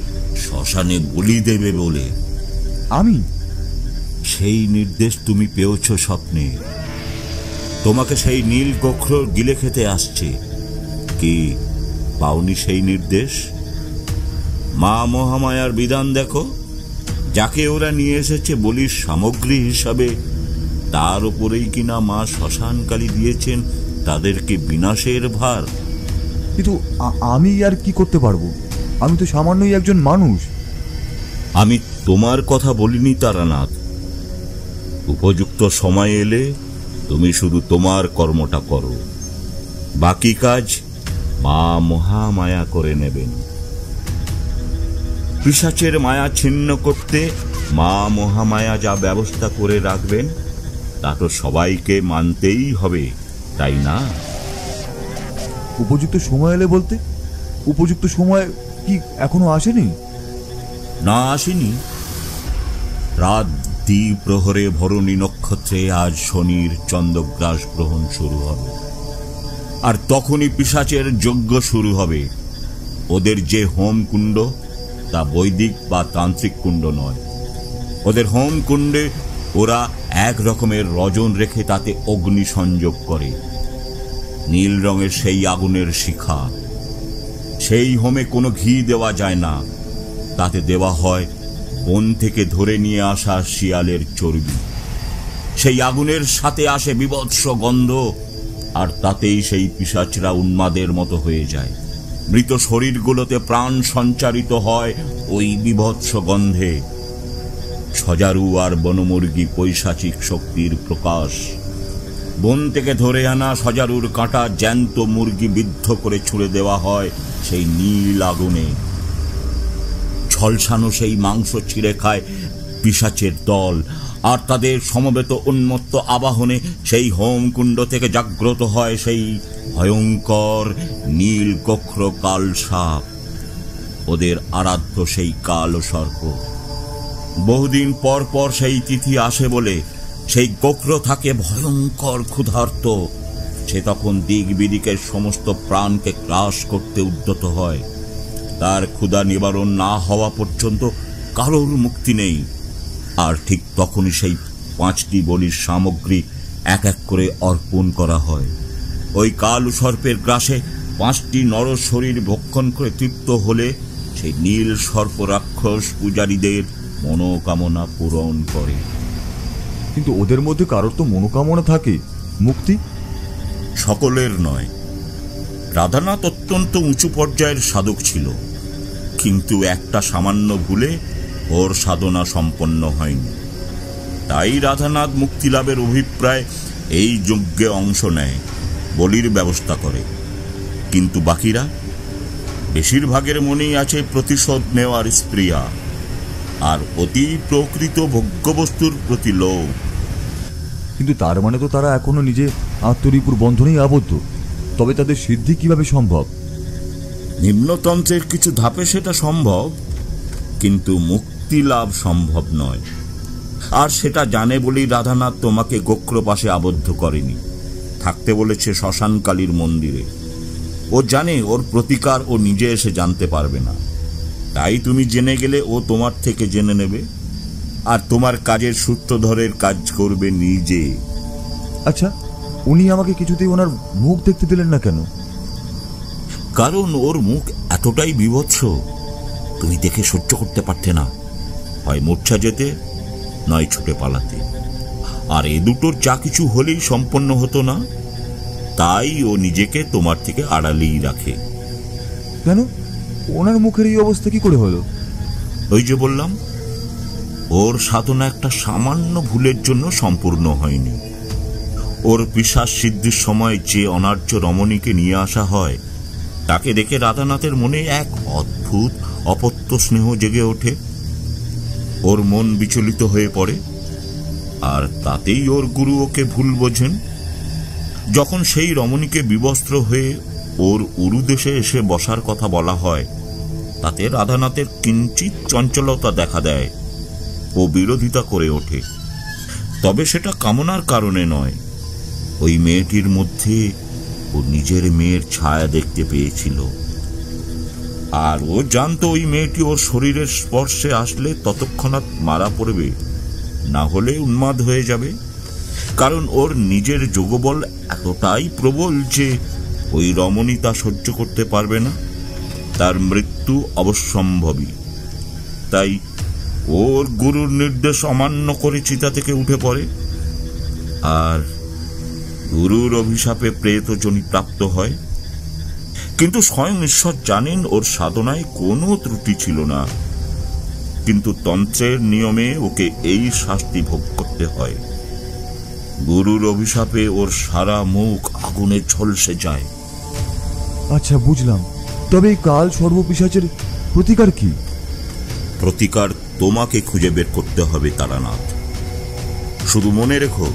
J: শ্মশানে বলি দেবে বলে।
E: আমি?
J: সেই নির্দেশ তুমি পেয়েছ স্বপ্নে। তোমাকে সেই নীল গোখরো গিলে খেতে আসছে। কি পাওনি সেই নির্দেশ? মা মহামায়ার বিধান দেখো, যাকে ওরা নিয়ে এসেছে বলির সামগ্রী হিসাবে, তার উপরেই কিনা মা শ্মশানকালী দিয়েছেন তাদেরকে বিনাশের ভার।
E: কিন্তু আমি আর কি করতে পারবো? আমি তো সামান্যই একজন মানুষ।
J: আমি তোমার কথা বলিনি তারানাথ। উপযুক্ত সময় এলে তুমি শুধু তোমার কর্মটা করো, বাকি কাজ মা মহামায়া করে নেবেন। পিশাচের মায়া ছিন্ন করতে মা মহামায়া যা ব্যবস্থা করে রাখবেন, তা তো সবাইকে মানতেই হবে, তাই না?
E: উপযুক্ত সময় এলে বলতে? উপযুক্ত সময় কি এখনো আসেনি?
J: না, আসেনি। রাত দ্বিপ্রহরে ভরণী নক্ষত্রে আজ শনির চন্দ্রগ্রাস গ্রহণ শুরু হবে। আর তখনই পিশাচের যজ্ঞ শুরু হবে। ওদের যে হোম কুণ্ড, তা বৈদিক বা তান্ত্রিক কুণ্ড নয়। ওদের হোম কুণ্ডে ওরা 1 রকমের রজন রেখে তাতে অগ্নি সংযোগ করে। নীল রঙের সেই আগুনের শিখা। সেই হোমে কোনো ঘি দেওয়া যায় না, তাতে দেওয়া হয় বন থেকে ধরে নিয়ে আসা শিয়ালের চর্বি। সেই আগুনের সাথে আসে বিভৎস গন্ধ, আর তাতেই সেই পিশাচরা উন্মাদের মতো হয়ে যায়। মৃত শরীরগুলোতে প্রাণ সঞ্চারিত হয় ওই বিভৎস গন্ধে। সজারু আর বনমুরগি পৈশাচিক শক্তির প্রকাশ। বন থেকে ধরে আনা সজারুর কাঁটা জ্যান্ত মুরগি বিদ্ধ করে ছুঁড়ে দেওয়া হয় সেই নীল আগুনে। ঝলসানো সেই মাংস ছিঁড়ে খায় পিশাচের দল, আর তাদের সমবেত উন্মত্ত আবাহনে সেই হোমকুণ্ড থেকে জাগ্রত হয় সেই ভয়ঙ্কর নীল গোখ্র কাল সাপ, ওদের আরাধ্য সেই কাল সর্প। বহুদিন পর পর সেই তিথি আসে বলে সেই গোখ্র থাকে ভয়ঙ্কর ক্ষুধার্ত। সে তখন দিক বিদিকের সমস্ত প্রাণকে গ্রাস করতে উদ্যত হয়। তার ক্ষুধা নিবারণ না হওয়া পর্যন্ত কারোর মুক্তি নেই। আর ঠিক তখনই সেই 5টি বলির সামগ্রী এক এক করে অর্পণ করা হয়। ওই কাল সর্পের গ্রাসে 5টি নর শরীর ভক্ষণ করে তৃপ্ত হলে সেই নীল সর্প রাক্ষস পূজারীদের মনোকামনা পূরণ করে।
E: কিন্তু ওদের মধ্যে কারোর তো মনোকামনা থাকে, মুক্তি
J: সকলের নয়। রাধানাথ অত্যন্ত উঁচু পর্যায়ের সাধক ছিল, কিন্তু একটা সামান্য ভুলে ওর সাধনা সম্পন্ন হয়নি। তাই রাধানাথ মুক্তিলাভের অভিপ্রায় এই যজ্ঞে অংশ নেয়, বলির ব্যবস্থা করে। কিন্তু বাকিরা, বেশিরভাগের মনেই আছে প্রতিশোধ নেওয়ার স্প্রিয়া আর অতি প্রকৃত ভোগ্যবস্তুর প্রতি লোভ।
E: কিন্তু তার মানে তো তারা এখনো নিজে আত্মরিপুর বন্ধনেই আবদ্ধ। তবে তাদের সিদ্ধি কিভাবে সম্ভব?
J: নিম্নতন্ত্রের কিছু ধাপে সেটা সম্ভব, কিন্তু মুক্তি লাভ সম্ভব নয়। আর সেটা জানে বলেই রাধানাথ তোমাকে গোখ্র পাশে আবদ্ধ করেনি, থাকতে বলেছে শ্মশানকালীর মন্দিরে। ও জানে ওর প্রতিকার ও নিজে এসে জানতে পারবে না, তাই তুমি জেনে গেলে ও তোমার থেকে জেনে নেবে, আর তোমার কাজের সূত্রধরের কাজ করবে নিজে।
E: আচ্ছা, উনি আমাকে কিছুতেই ওনার মুখ দেখতে দিলেন না কেন?
J: কারণ ওর মুখ এতটাই বিভৎস, তুমি দেখে সহ্য করতে পারতে না। হয় মূর্ছা যেতে, নয় ছুটে পালাতে। আর এ দুটোর যা কিছু হলেই সম্পন্ন হতো না, তাই ও নিজেকে তোমার থেকে আড়ালেই রাখে।
E: কেন? ওনার মুখের এই অবস্থা কি করে হলো?
J: ওই যে বললাম, ওর সাধনা একটা সামান্য ভুলের জন্য সম্পূর্ণ হয়নি। ওর পিশাচ সিদ্ধির সময় যে অনার্য রমণীকে নিয়ে আসা হয়, তাকে দেখে রাধানাথের মনে এক অদ্ভুত অপত্য স্নেহ জেগে ওঠে। ওর মন বিচলিত হয়ে পড়ে, আর তাতেই ওর গুরু ওকে ভুল বোঝেন। যখন সেই রমণীকে বিবস্ত্র হয়ে ওর উরুদেশে এসে বসার কথা বলা হয়, তাতে রাধানাথের কিঞ্চিত চঞ্চলতা দেখা দেয়। ও বিরোধিতা করে ওঠে, তবে সেটা কামনার কারণে নয়। ওই মেয়েটির মধ্যে ও নিজের মেয়ের ছায়া দেখতে পেয়েছিল, আর ও জানতো ওই মেয়েটি ওর শরীরের স্পর্শে আসলে ততক্ষণাৎ মারা পড়বে, না হলে উন্মাদ হয়ে যাবে। কারণ ওর নিজের যোগবল এতটাই প্রবল যে ওই রমণী তা সহ্য করতে পারবে না, তার মৃত্যু অবশ্যম্ভাবী। তাই ওর গুরুর নির্দেশ অমান্য করে চিতা থেকে উঠে পড়ে, আর গুরুর অভিশাপে প্রেতজনি প্রাপ্ত হয়। কিন্তু স্বয়ং ঈশ্বর জানেন ওর সাধনায় কোনো ত্রুটি ছিল না, কিন্তু তন্ত্রের নিয়মে ওকে এই শাস্তি ভোগ করতে হয়। গুরুর অভিশাপে ওর সারা মুখ আগুনে ঝলসে যায়।
E: আচ্ছা, বুঝলাম। তবে এই কাল সর্বপিশাচের প্রতিকার কি?
J: প্রতিকার তোমাকে খুঁজে বের করতে হবে তারানাথ। শুধু মনে রেখো,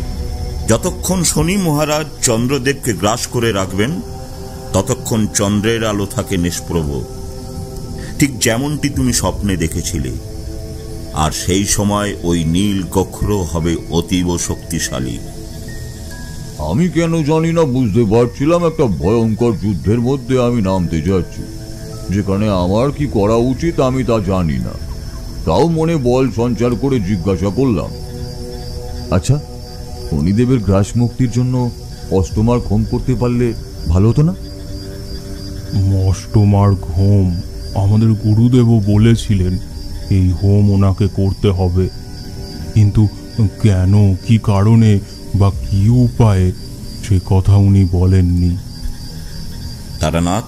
J: যতক্ষণ শনি মহারাজ চন্দ্রদেবকে গ্রাস করে রাখবেন, ততক্ষণ চন্দ্রের আলো থাকে নিষ্প্রভ, ঠিক যেমনটি তুমি স্বপ্নে দেখেছিলে। আর সেই সময় ওই নীল গোখ্র হবে অতীব শক্তিশালী।
E: আমি কেন জানি না বুঝতে পারছিলাম একটা ভয়ঙ্কর যুদ্ধের মধ্যে আমি নামতে যাচ্ছি, যেখানে আমার কি করা উচিত আমি তা জানি না। তাও মনে বল সঞ্চার করে জিজ্ঞাসা করলাম, আচ্ছা, শনিদেবের গ্রাস মুক্তির জন্য অষ্টমার ঘুম করতে পারলে ভালো হতো না?
H: অষ্টমার ঘুম আমাদের গুরুদেবও বলেছিলেন এই হোম ওনাকে করতে হবে, কিন্তু কেন, কি কারণে বা কি উপায়ে সে কথা উনি বলেননি।
J: তারানাথ,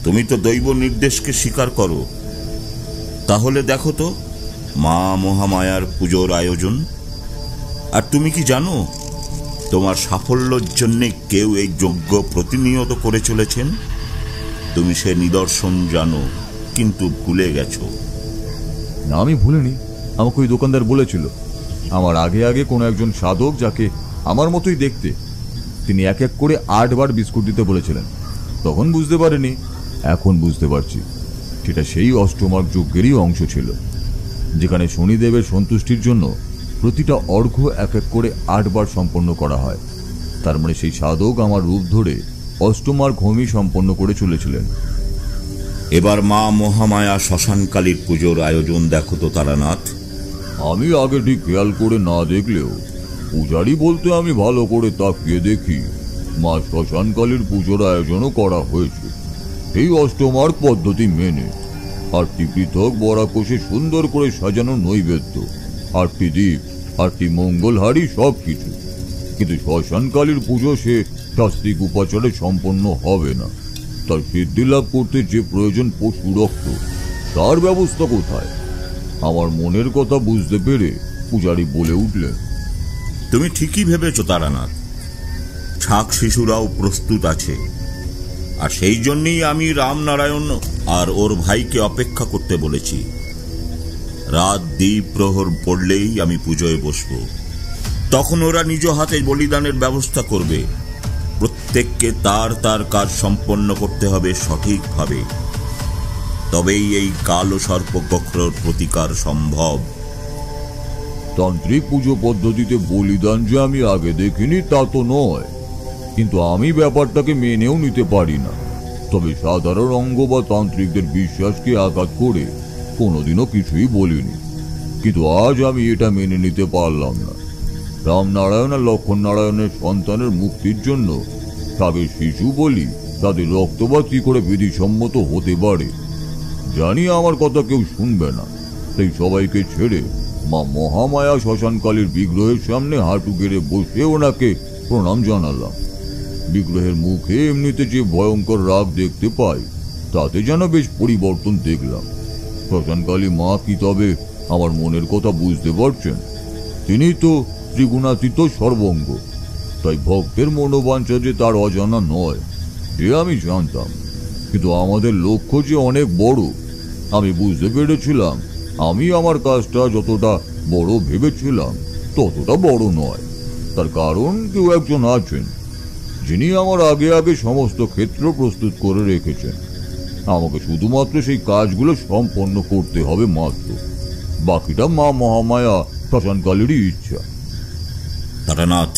J: তুমি তো দৈব নির্দেশকে স্বীকার করো, তাহলে দেখো তো মা মহামায়ার পুজোর আয়োজন। আর তুমি কি জানো, তোমার সাফল্যের জন্য কেউ এই যজ্ঞ প্রতিনিয়ত করে চলেছেন। তুমি সে নিদর্শন জানো, কিন্তু ভুলে গেছো।
E: না, আমি ভুলিনি। আমাকে ওই দোকানদার বলেছিল আমার আগে আগে কোনো একজন সাধক, যাকে আমার মতোই দেখতে, তিনি এক এক করে 8 বার বিস্কুট দিতে বলেছিলেন। তখন বুঝতে পারিনি, এখন বুঝতে পারছি সেটা সেই অষ্টমার্গ যজ্ঞেরই অংশ ছিল, যেখানে শনিদেবের সন্তুষ্টির জন্য প্রতিটা অর্ঘ্য এক এক করে 8 বার সম্পন্ন করা হয়। তার মানে সেই সাধক আমার রূপ ধরে অষ্টমার্গ হোমই সম্পন্ন করে চলেছিলেন।
J: এবার মা মহামায়া শ্মশানকালীর পুজোর আয়োজন দেখো তো তারানাথ।
E: আমি আগে ঠিক খেয়াল করে না দেখলেও পূজারি বলতে আমি ভালো করে তাকিয়ে দেখি মা শ্মশানকালীর পুজোর আয়োজনও করা হয়েছে এই অষ্টমার্গ পদ্ধতি মেনে। 8টি পৃথক বড়া কোষে সুন্দর করে সাজানো নৈবেদ্য, 8টি দ্বীপ, 8টি মঙ্গলহারি, সব কিছু। কিন্তু শ্মশানকালীর পুজো সে শাস্ত্রিক উপাচারে সম্পন্ন হবে না। তার সিদ্ধি লাভ করতে যে প্রয়োজন পশু রক্ত, তার ব্যবস্থা কোথায়? আমার মনের কথা বুঝতে পেরে পূজারী বলে উঠলেন,
J: তুমি ঠিকই ভেবেছ তারানাথ, ছাক শিশুরাও প্রস্তুত আছে। আর সেই জন্যই আমি রামনারায়ণ আর ওর ভাইকে অপেক্ষা করতে বলেছি। রাত দ্বীপ প্রহর পড়লেই আমি পুজোয় বসব। তখন ওরা নিজ হাতে বলিদানের ব্যবস্থা করবে। প্রত্যেককে তার তার কাজ সম্পন্ন করতে হবে সঠিকভাবে, তবেই এই কালো সর্পগোখরোর প্রতিকার সম্ভব।
E: তান্ত্রিক পুজো পদ্ধতিতে বলিদান যে আমি আগে দেখিনি তা তো নয়, কিন্তু আমি ব্যাপারটাকে মেনেও নিতে পারি না। তবে সাধারণ অঙ্গ বা তান্ত্রিকদের বিশ্বাসকে আঘাত করে কোনোদিনও কিছুই বলিনি। কিন্তু আজ আমি এটা মেনে নিতে পারলাম না। রামনারায়ণ আর লক্ষণ নারায়ণের সন্তানের মুক্তির জন্য তাদের শিশু বলি তাদের রক্তপাত কি করে বিধিসম্মত হতে পারে? জানি আমার কথা কেউ শুনবে না, তাই সবাইকে ছেড়ে মা মহামায়া শ্মশানকালীর বিগ্রহের সামনে হাঁটু গেড়ে বসে ওনাকে প্রণাম জানালাম। বিগ্রহের মুখে এমনিতে যে ভয়ঙ্কর রাগ দেখতে পাই, তাতে যেন বেশ পরিবর্তন দেখলাম। শ্মশানকালী মা কি তবে আমার মনের কথা বুঝতে পারছেন? তিনি তো ত্রিগুণাতীত সর্বঙ্গ, তাই ভক্তের মনোবাঞ্ছা যে তার অজানা নয় সে আমি জানতাম। কিন্তু আমাদের লক্ষ্য যে অনেক বড়, আমি বুঝতে পেরেছিলাম আমি আমার কাজটা যতটা বড় ভেবেছিলাম ততটা বড় নয়। তার কারণ কেউ একজন আছেন যিনি আমার আগে আগে সমস্ত ক্ষেত্র প্রস্তুত করে রেখেছেন। আমাকে শুধুমাত্র সেই কাজগুলো সম্পন্ন করতে হবে মাত্র। বাকিটা মা মহামায়া শ্মশানকালীরই ইচ্ছা।
J: তারানাথ,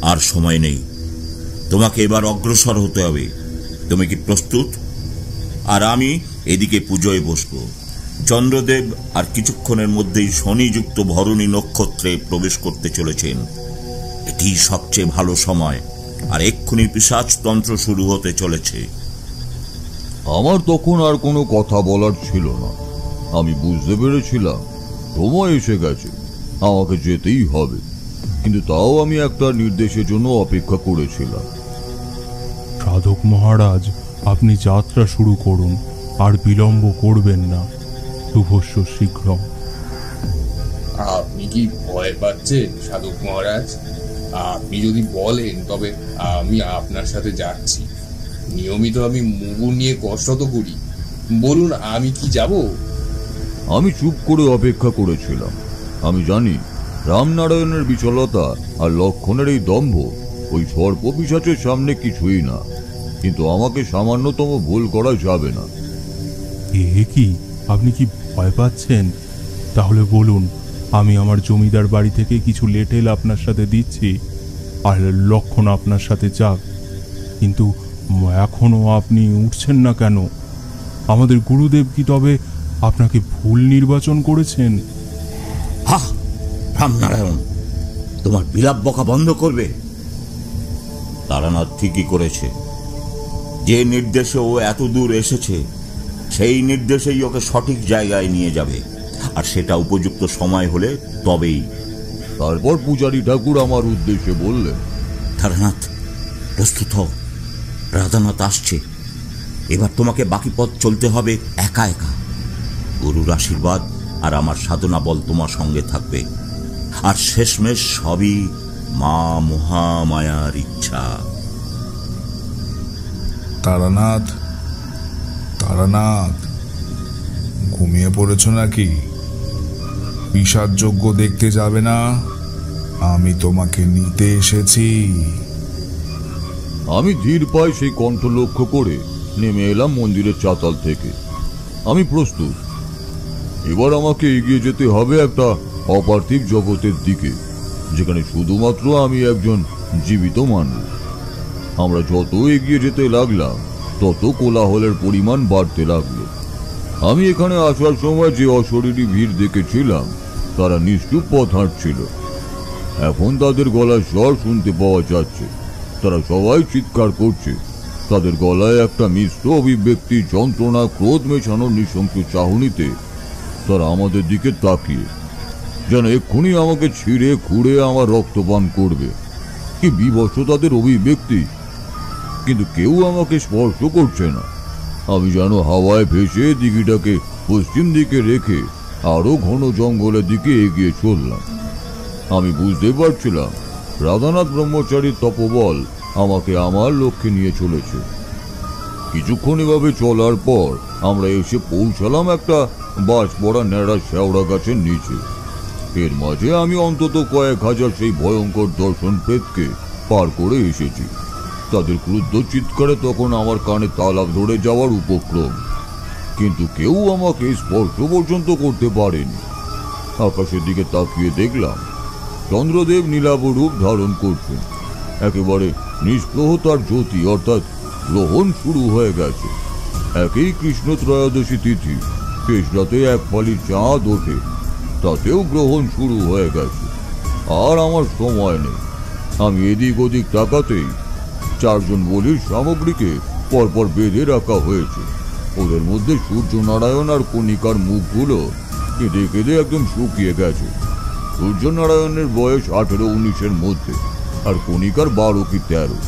J: আর সময় নেই, তোমাকে এবার অগ্রসর হতে হবে। তুমি কি প্রস্তুত? আর আমি এদিকে পুজোয় বসব। চন্দ্রদেব আর কিছুক্ষণের মধ্যেই শনিযুক্ত ভরণী নক্ষত্রে প্রবেশ করতে চলেছেন। এটি সবচেয়ে ভালো সময়, আর এক্ষুনি পিশাচতন্ত্র শুরু হতে চলেছে।
E: আমার তখন আর কোনো কথা বলার ছিল না। আমি বুঝতে পেরেছিলাম সময় এসে গেছে, আমাকে যেতেই হবে। কিন্তু তাও আমি একটা নির্দেশের জন্য অপেক্ষা করেছিলাম।
H: সাধক মহারাজ, আপনি যাত্রা শুরু করুন, আর বিলম্ব করবেন না। শুভস্য শীঘ্র।
I: আপনি কি ভয় পাচ্ছেন সাধক মহারাজ? আপনি যদি বলেন তবে আমি আপনার সাথে যাচ্ছি। নিয়মিত আমি মুগুর নিয়ে কসরত করি। বলুন, আমি কি যাব?
E: আমি চুপ করে অপেক্ষা করেছিলাম। আমি জানি রামনারায়ণের বিচলতা আর লক্ষণের এই দম্ভ ওই সর্প পিশাচের সামনে কিছুই না, কিন্তু আমাকে সামান্যতম ভুল করা যাবে না।
H: এ কি, আপনি কি ভয় পাচ্ছেন? তাহলে বলুন, আমি আমার জমিদার বাড়ি থেকে কিছু লেটেল আপনার সাথে দিচ্ছি, আর লক্ষণ আপনার সাথে যাক। কিন্তু এখনো আপনি উঠছেন না কেন? আমাদের গুরুদেব কি তবে আপনাকে ভুল নির্বাচন করেছেন?
J: হা, রামনারায়ণ, তোমার বিলাপ বকা বন্ধ করবে। তারানাথ ঠিকই করেছে। যে নির্দেশে ও এত দূর এসেছে, সেই নির্দেশেই ওকে সঠিক জায়গায় নিয়ে যাবে, আর সেটা উপযুক্ত সময় হলে তবেই।
E: তারপর পূজারী ঠাকুর আমার উদ্দেশ্যে বললেন,
J: তারানাথ, প্রস্তুত হও, রাধানাথ আসছে। এবার তোমাকে বাকি পথ চলতে হবে একা একা। গুরুর আশীর্বাদ আর আমার সাধনা বল তোমার সঙ্গে থাকবে, আর শেষমেশ সবই মা মহামায়ার ইচ্ছা।
G: তারানাথ, তারানাথ, ঘুমিয়ে পড়েছ নাকি? পিশাচ যজ্ঞ দেখতে যাবে না? আমি তোমাকে নিতে এসেছি।
E: আমি ধীর পায়ে সেই কণ্ঠ লক্ষ্য করে নেমে এলাম মন্দিরের চাতাল থেকে। আমি প্রস্তুত। এবার আমাকে এগিয়ে যেতে হবে একটা অপার্থিব জগতের দিকে, যেখানে শুধুমাত্র আমি একজন জীবিত মানুষ। আমরা যত এগিয়ে যেতে লাগলাম তত কোলাহলের পরিমাণ বাড়তে লাগলো। আমি এখানে আসার সময় যে অশরীরী ভিড় দেখেছিলাম তারা নিশ্চুপ পথ হাঁটছিল। এখন তাদের গলার স্বর শুনতে পাওয়া যাচ্ছে। তারা সবাই চিৎকার করছে। তাদের গলায় একটা মিশ্র অভিব্যক্তি, যন্ত্রণা, ক্রোধ মেশানোর নৃশংস চাহনিতে তারা আমাদের দিকে তাকিয়ে যেন এক্ষুনি আমাকে ছিঁড়ে খুঁড়ে আমার রক্তপান করবে। কি বিভৎস তাদের অভিব্যক্তি! কিন্তু কেউ আমাকে স্পর্শ করছে না। আমি যেন হাওয়ায় ভেসে দিঘিটাকে পশ্চিম দিকে রেখে আরো ঘন জঙ্গলের দিকে এগিয়ে চললাম। আমি বুঝতে পারছিলাম রাধানাথ ব্রহ্মচারীর তপবল আমাকে আমার লক্ষ্যে নিয়ে চলেছে। কিছুক্ষণ এভাবে চলার পর আমরা এসে পৌঁছালাম একটা বাজ পড়া ন্যাড়া শেওড়া গাছের নিচে। এর মাঝে আমি অন্তত কয়েক হাজার সেই ভয়ঙ্কর দর্শন প্রেতকে পার করে এসেছি। তাদের ক্রুদ্ধ চিৎকারে তখন আমার কানে তালা ধরে যাওয়ার উপক্রম, কিন্তু কেউ আমাকে স্পর্শ পর্যন্ত করতে পারেনি। আকাশের দিকে তাকিয়ে দেখলাম চন্দ্রদেব নীলাভ রূপ ধারণ করছেন। একেবারে নিষ্প্রহ তার জ্যোতি, অর্থাৎ গ্রহণ শুরু হয়ে গেছে। একই কৃষ্ণ ত্রয়োদশী তিথি, শেষ রাতে এক পালি চাঁদ ওঠে, তাতেও গ্রহণ শুরু হয়ে গেছে। আর আমার সময় নেই। আমি এদিক ওদিক তাকাতেই চারজন বলির সামগ্রীকে পরপর বেঁধে রাখা হয়েছে। ওদের মধ্যে সূর্যনারায়ণ আর কণিকার মুখগুলো কেঁদে কেঁদে একদম শুকিয়ে গেছে। সূর্যনারায়ণের বয়স 18-19-এর মধ্যে, আর কণিকার 12 কি 13।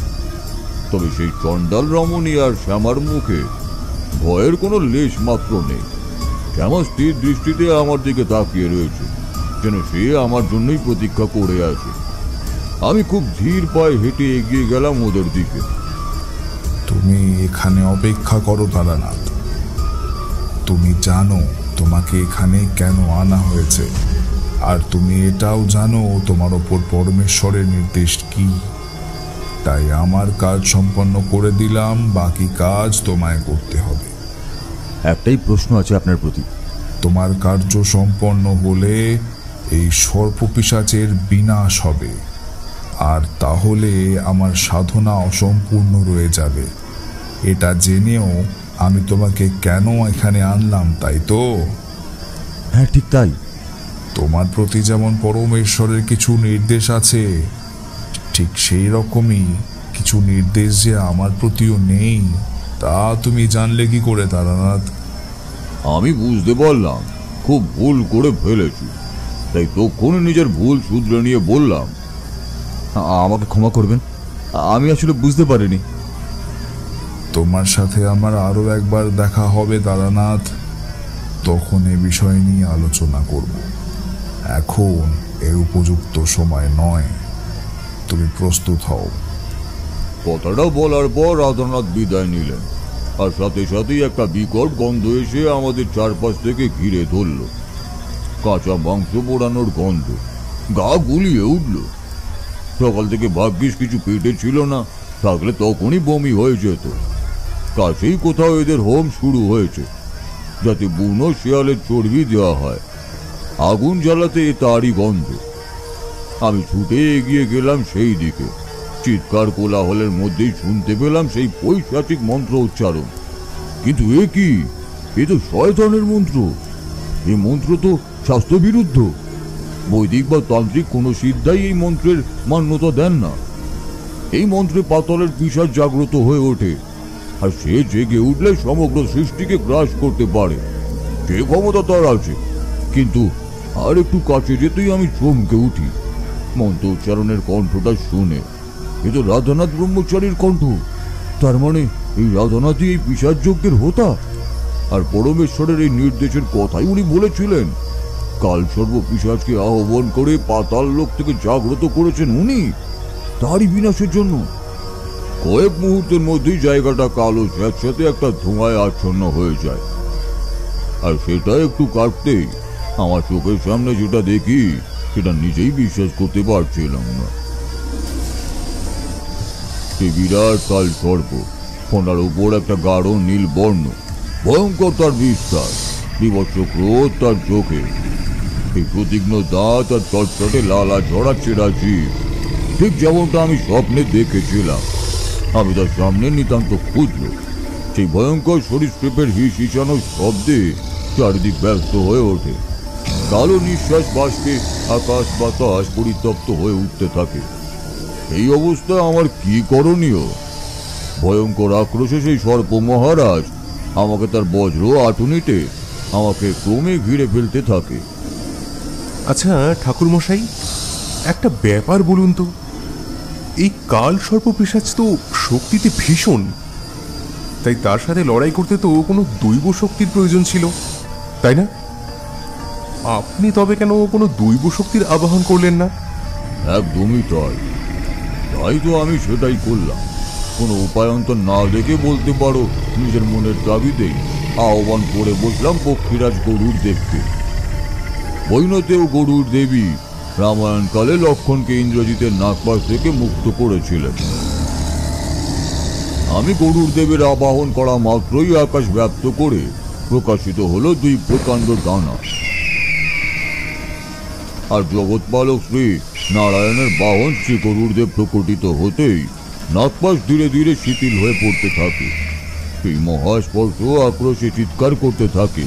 E: তবে সেই চণ্ডাল রমণী আর শ্যামার মুখে ভয়ের কোনো লেশ মাত্র নেই। শ্যামা স্থির দৃষ্টিতে আমার দিকে তাকিয়ে রয়েছে, যেন সে আমার জন্যই প্রতীক্ষা করে আছে। আমি খুব ধীর পায়ে হেঁটে এগিয়ে গেলাম ওদের দিকে।
G: তুমি এখানে অপেক্ষা করো তারানাথ। তুমি জানো তোমাকে এখানে কেন আনা হয়েছে, আর তুমি এটাও জানো তোমার ওপর পরমেশ্বরের নির্দেশ কি। তাই আমার কাজ সম্পন্ন করে দিলাম, বাকি কাজ তোমায় করতে হবে।
E: একটাই প্রশ্ন আছে আপনার প্রতি।
G: তোমার কার্য সম্পন্ন হলে এই সর্পপিশাচের বিনাশ হবে, আর তাহলে আমার সাধনা অসম্পূর্ণ রয়ে যাবে। এটা জেনেও আমি তোমাকে কেন এখানে আনলাম, তাই তো?
E: হ্যাঁ, ঠিক তাই।
G: তোমার প্রতি যেমন পরমেশ্বরের কিছু নির্দেশ আছে, ঠিক সেই রকমই কিছু নির্দেশ যে আমার প্রতিও নেই, তা তুমি জানলে কি করে তারানাথ?
E: আমি বুঝতে পারলাম খুব ভুল করে ফেলেছি, তাই তখনই নিজের ভুল শুধরে নিয়ে বললাম, আমাকে ক্ষমা করবেন, আমি আসলে বুঝতে পারিনি।
G: তোমার সাথে আমার আরো একবার দেখা হবে তারানাথ, তখন এ বিষয় নিয়ে আলোচনা করব। এখন এর উপযুক্ত সময় নয়। তুমি প্রস্তুত হও।
E: কথাটা বলার পর রাধানাথ বিদায় নিলেন, আর সাথে সাথেই একটা বিকট গন্ধ এসে আমাদের চারপাশ থেকে ঘিরে ধরল। কাঁচা মাংস পোড়ানোর গন্ধ, গা গুলিয়ে উঠল। সকাল থেকে ভাগ্যিস কিছু পেটে ছিল না, থাকলে তখনই বমি হয়ে যেত। কাছেই কোথাও এদের হোম শুরু হয়েছে, যাতে বুনো শিয়ালের চর্বি দেওয়া হয়। আগুন জ্বালাতে তারই গন্ধ। আমি ছুটে এগিয়ে গেলাম সেই দিকে। চিৎকার কোলাহলের মধ্যেই শুনতে পেলাম সেই পৈশাচিক মন্ত্র উচ্চারণ। কিন্তু এ কি? এ তো শয়তানের মন্ত্র। এই মন্ত্র তো শাস্ত্র বিরুদ্ধ। বৈদিক বা তান্ত্রিক কোনো সিদ্ধাই এই মন্ত্রের মান্যতা দেন না। এই মন্ত্রে পাতালের পিশাচ জাগ্রত হয়ে ওঠে, আর সে জেগে উঠলে সমগ্র সৃষ্টিকে গ্রাস করতে পারে। সে ক্ষমতা তার আছে। কিন্তু আর একটু কাছে যেতেই আমি চমকে উঠি মন্ত্র উচ্চারণের কণ্ঠটা শুনে। এ তো রাধানাথ ব্রহ্মচারীর কণ্ঠ। তার মানে এই রাধানাথই এই পিশাচ যজ্ঞের হোতা, আর পরমেশ্বরের এই নির্দেশের কথাই উনি বলেছিলেন। কালসর্প পিশাচকে আহ্বান করে পাতাল লোক থেকে জাগ্রত করেছেন উনি, তারই বিনাশের জন্য। কয়েক মুহূর্তের মধ্যেই জায়গাটা কালো স্যাঁতস্যাঁতে একটা ধোঁয়ায় আচ্ছন্ন হয়ে যায়। আর সেটা একটু কাটতেই আমার চোখের সামনে যেটা দেখি সেটা নিজেই বিশ্বাস করতে পারছিলাম না। সেই বিরাট কাল সর্প, ফোনার উপর একটা গাঢ় নীল বর্ণ, ভয়ঙ্কর তার বিস্তার, বিভৎস ক্রোধ তার চোখে, এই প্রতিঘ্ন দাঁত আর চটচটে লালা ঝরা চেরা জিভ, ঠিক যেমনটা আমি স্বপ্নে দেখেছিলাম। আমি তার সামনে নিতান্ত ক্ষুদ্র, সেই ভয়ঙ্কর সরীসৃপের হিস হিসানোর শব্দে চারিদিক ব্যস্ত হয়ে ওঠে। কালো নিঃশ্বাস বাষ্পে আকাশ বাতাস পরিতপ্ত হয়ে উঠতে থাকে। এই অবস্থায় আমার কি করণীয়? ভয়ঙ্কর আক্রোশে সেই সর্প মহারাজ আমাকে তার বজ্র আটুনিতে আমাকে ক্রমে ঘিরে ফেলতে থাকে।
D: আচ্ছা ঠাকুরমশাই, একটা ব্যাপার বলুন তো, এই কাল সর্প পিশাচ তো শক্তিতে ভীষণ, তাই তার সাথে লড়াই করতে তো কোনো দৈব শক্তির প্রয়োজন ছিল, তাই না? আপনি তবে কেন কোনো দৈব শক্তির আবাহন করলেন না?
E: একদমই তাই, তাই তো আমি সেটাই করলাম। কোনো উপায়ন্তর না দেখে বলতে পারো নিজের মনের দাবিতেই আহ্বান করে বসলাম পক্ষীরাজ গরুর দেবকে। বৈনতেও গরুর দেবী রামায়ণকালে লক্ষণকে ইন্দ্রজিতের নাগপাশ থেকে মুক্ত করেছিলেন। আমি গরুর দেবের আবাহন করা মাত্রই আকাশ ব্যাপ্ত করে প্রকাশিত হলো দুই প্রকাণ্ড ডানা, আর জগৎপালক শ্রী নারায়ণের বাহন শ্রী গরুর দেব প্রকটিত হতেই নাগপাশ ধীরে ধীরে শিথিল হয়ে পড়তে থাকে। সেই মহাস্পর্শ আক্রোশে চিৎকার করতে থাকে,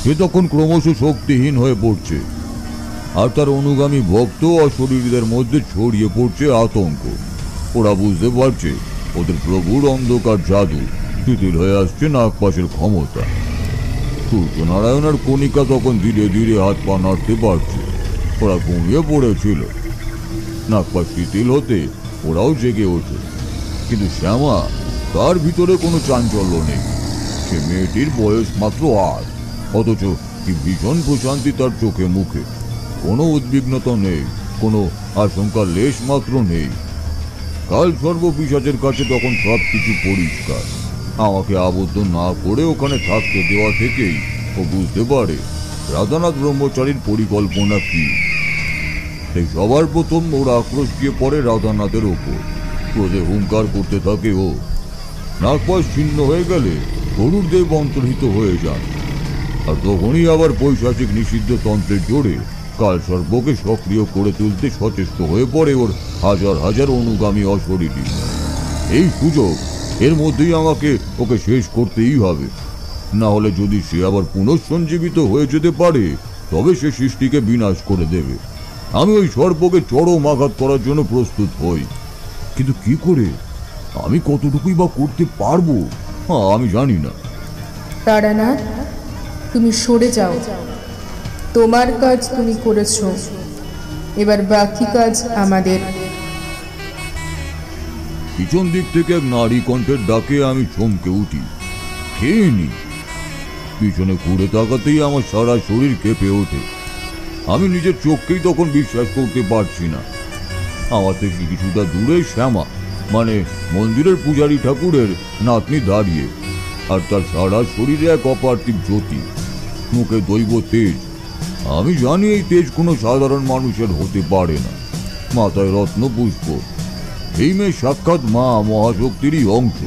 E: সে তখন ক্রমশ শক্তিহীন হয়ে পড়ছে, আর তার অনুগামী ভক্ত অশরীরীদের মধ্যে ছড়িয়ে পড়ছে আতঙ্ক। ওরা বুঝতে পারছে ওদের প্রভুর অন্ধকার জাদু, শিথিল হয়ে আসছে নাগপাশের ক্ষমতা। সূর্যনারায়ণ আর কণিকা তখন ধীরে ধীরে হাত পা নাড়তে পারছে। ওরা ঘুমিয়ে পড়েছিল। নাগপাশ শিথিল হতে ওরাও জেগে ওঠে, কিন্তু শ্যামা, তার ভিতরে কোনো চাঞ্চল্য নেই। সে মেয়েটির বয়স মাত্র 8, অথচ কি ভীষণ প্রশান্তি তার চোখে মুখে। কোনো উদ্বিগ্নতা নেই, কোনো আশঙ্কার লেশ মাত্র নেই। কাল সর্বপিশাচের কাছে তখন সব কিছু পরিষ্কার। আমাকে আবদ্ধ না করে ওখানে থাকতে দেওয়া থেকেই ও বুঝতে পারে রাধানাথ ব্রহ্মচারীর পরিকল্পনা কি। তাই সবার প্রথম ওর আক্রোশ গিয়ে পড়ে রাধানাথের ওপর। ক্রোধে হুঙ্কার করতে থাকে ও। নাগপাশ ছিন্ন হয়ে গেলে গরুর দেব অন্তর্হিত হয়ে যান, আর তখনই আবার পৈশাচিক নিষিদ্ধ তন্ত্রের জোরে কাল সর্পকে সক্রিয় করে তুলতে সচেষ্ট হয়ে পড়ে ওর হাজার হাজার অনুগামী অশরীরী। এই সুযোগ, এর মধ্যেই আমাকে ওকে শেষ করতেই হবে, না হলে যদি সে আবার পুনঃসঞ্জীবিত হয়ে যেতে পারে তবে সে সৃষ্টিকে বিনাশ করে দেবে। আমি ওই সর্পকে চরম আঘাত করার জন্য প্রস্তুত হই, কিন্তু কি করে, আমি কতটুকুই বা করতে পারবো আমি জানি না।
K: তারানাথ, তুমি সরে যাও। তোমার কাজ তুমি করেছো, এবার বাকি কাজ আমাদের।
E: পিছন দিক থেকে এক নারী কণ্ঠের ডাকে আমি চমকে উঠি, খেয়ে নি। পিছনে ঘুরে তাকাতেই আমার সারা শরীর কেঁপে ওঠে। আমি নিজের চোখকেই তখন বিশ্বাস করতে পারছি না। আমার থেকে কিছুটা দূরে শ্যামা, মানে মন্দিরের পূজারী ঠাকুরের নাতনি দাঁড়িয়ে, আর তার সারা শরীরে এক অপার্থিব জ্যোতি, মুখে দৈব তেজ। আমি জানি এই তেজ কোনো সাধারণ মানুষের হতে পারে না। মাথায় রত্ন পুষ্প, এই মেয়ে সাক্ষাৎ মা মহাশক্তিরই অংশ।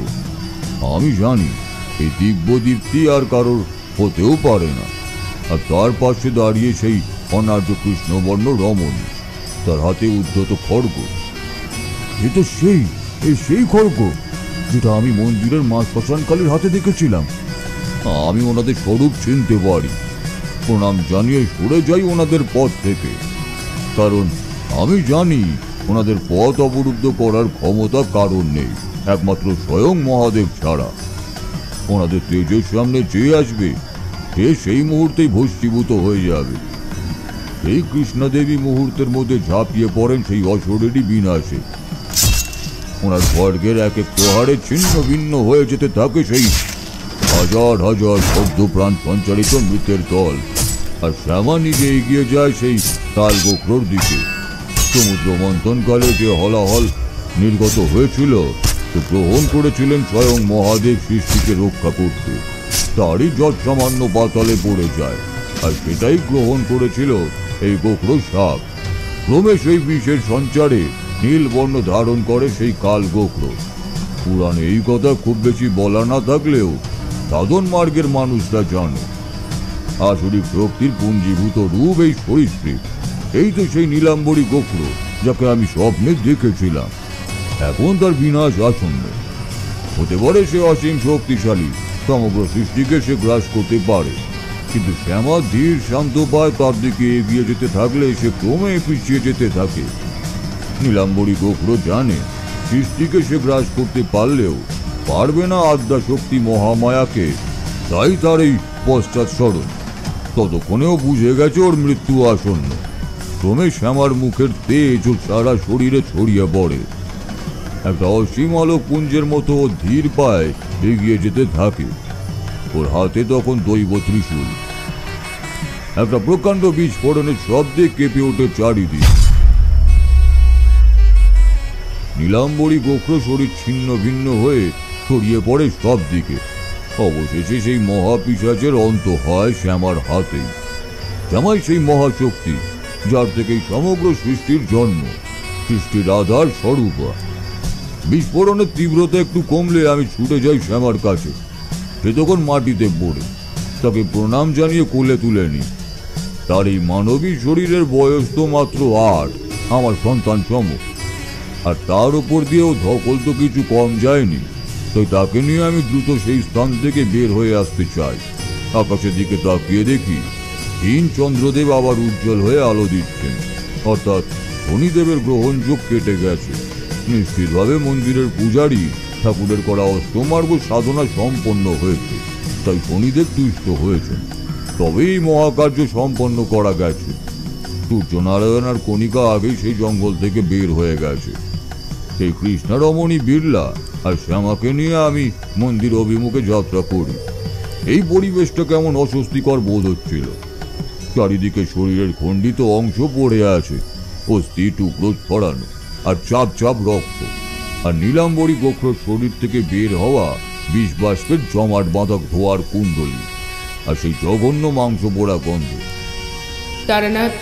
E: আমি জানি এই দিব্য দীপ্তি আর কারোর হতেও পারে না। আর তার পাশে দাঁড়িয়ে সেই অনার্য কৃষ্ণবর্ণ রমণ, তার হাতে উদ্ধত খড়গ। এ তো সেই খড়গ যেটা আমি মন্দিরের মা শ্মশানকালীর হাতে দেখেছিলাম। আমি ওনাদের স্বরূপ চিনতে পারি। প্রণাম জানিয়ে সরে যাই ওনাদের পথ থেকে, কারণ আমি জানি ওনাদের পথ অবরুদ্ধ করার ক্ষমতা কারণ নেই, একমাত্র স্বয়ং মহাদেব ছাড়া। ওনাদের তেজের সামনে চেয়ে আসবে, সে সেই মুহূর্তেই ভস্মীভূত হয়ে যাবে। সেই কৃষ্ণদেবী মুহূর্তের মধ্যে ঝাঁপিয়ে পড়েন সেই অশরীরী বিনাশে। ওনার খড়গের এক এক প্রহারে ছিন্ন ভিন্ন হয়ে যেতে থাকে সেই হাজার হাজার সদ্য প্রাণ সঞ্চারিত মৃতের দল। আর শ্যামা নিজে এগিয়ে যায় সেই তাল গোখরোর দিকে। সমুদ্র মন্থনকালে যে হলাহল নির্গত হয়েছিল সে গ্রহণ করেছিলেন স্বয়ং মহাদেব সৃষ্টিকে রক্ষা করতে। তারই যত সামান্য পাতালে পড়ে যায়, আর সেটাই গ্রহণ করেছিল এই গোখরো সাপ। ক্রমে সেই বিষের সঞ্চারে নীল বর্ণ ধারণ করে সেই কাল গোখরো। পুরাণে এই কথা খুব বেশি বলা না থাকলেও সাধন মার্গের মানুষরা জানে আসরিক শক্তির পুঞ্জীভূত রূপ এই সরীসৃপ। এই তো সেই নীলাম্বরী গোখরো যাকে আমি স্বপ্নে দেখেছিলাম। এখন তার বিনাশ আসন্ন। হতে পারে সে অসীম শক্তিশালী, সমগ্র সৃষ্টিকে সে গ্রাস করতে পারে, কিন্তু শ্যামা ধীর শান্ত পায় তার দিকে এগিয়ে যেতে থাকলে সে ক্রমে পিছিয়ে যেতে থাকে। নীলাম্বরী গোখরো জানে সৃষ্টিকে সে গ্রাস করতে পারলেও পারবে না আদ্যা শক্তি মহামায়াকে, তাই তার এই পশ্চাৎ স্মরণ। ততক্ষণেও বুঝে গেছে ওর মৃত্যু আসন্ন। ক্রমে শ্যামার মুখের তেজ ওর সারা শরীরে ছড়িয়ে পড়ে। একটা অসীম আলোক পুঞ্জের মতো ও ধীর পায়ে এগিয়ে যেতে থাকে। ওর হাতে তখন দৈব ত্রিশূল। একটা প্রকাণ্ড বিস্ফোরণের শব্দে কেঁপে ওঠে চারিদিক। নীলাম্বরী গোখরো শরীর ছিন্ন ভিন্ন হয়ে ছড়িয়ে পড়ে সব দিকে। অবশেষে সেই মহাপিশাচের অন্ত হয় শ্যামার হাতেই। শ্যামাই সেই মহাশক্তি যার থেকেই সমগ্র সৃষ্টির জন্ম, সৃষ্টির আধার স্বরূপা। বিস্ফোরণের তীব্রতা একটু কমলে আমি ছুটে যাই শ্যামার কাছে। সে তখন মাটিতে পড়ে। তাকে প্রণাম জানিয়ে কোলে তুলে নি। তার এই মানবী শরীরের বয়স তো মাত্র 8, আমার সন্তান সম। আর তার উপর দিয়েও ধকল তো কিছু কম যায়নি। তাই তাকে নিয়ে আমি দ্রুত সেই স্থান থেকে বের হয়ে আসতে চাই। আকাশের দিকে তাকিয়ে দেখি দিন চন্দ্রদেব আবার উজ্জ্বল হয়ে আলো দিচ্ছেন, অর্থাৎ শনিদেবের গ্রহণযোগ কেটে গেছে। নিশ্চিতভাবে মন্দিরের পূজারী ঠাকুরের করা অষ্টমার্গ সাধনা সম্পন্ন হয়েছে, তাই শনিদেব তুষ্ট হয়েছেন। তবেই মহাকার্য সম্পন্ন করা গেছে। সূর্যনারায়ণ আর কণিকা আগেই সেই জঙ্গল থেকে বের হয়ে গেছে। সেই কৃষ্ণা রমণী বিড়লা আর শ্যামাকে নিয়ে আমি মন্দির অভিমুখে যাত্রা করি। এই পরিবেশটা কেমন অস্বস্তিকর বোধ হচ্ছিল। চারিদিকে শরীরের খণ্ডিত অংশ পড়ে আছে, অস্থি টুকরো ছড়ানো, আর চাপ চাপ রক্ত। আর নীলাম্বরী গোখরোর শরীর থেকে বের হওয়া বিষ বাষ্পের জমাট বাঁধা ধোয়ার কুণ্ডলী, আর সেই জঘন্য মাংস পোড়া গন্ধ।
K: তারানাথ,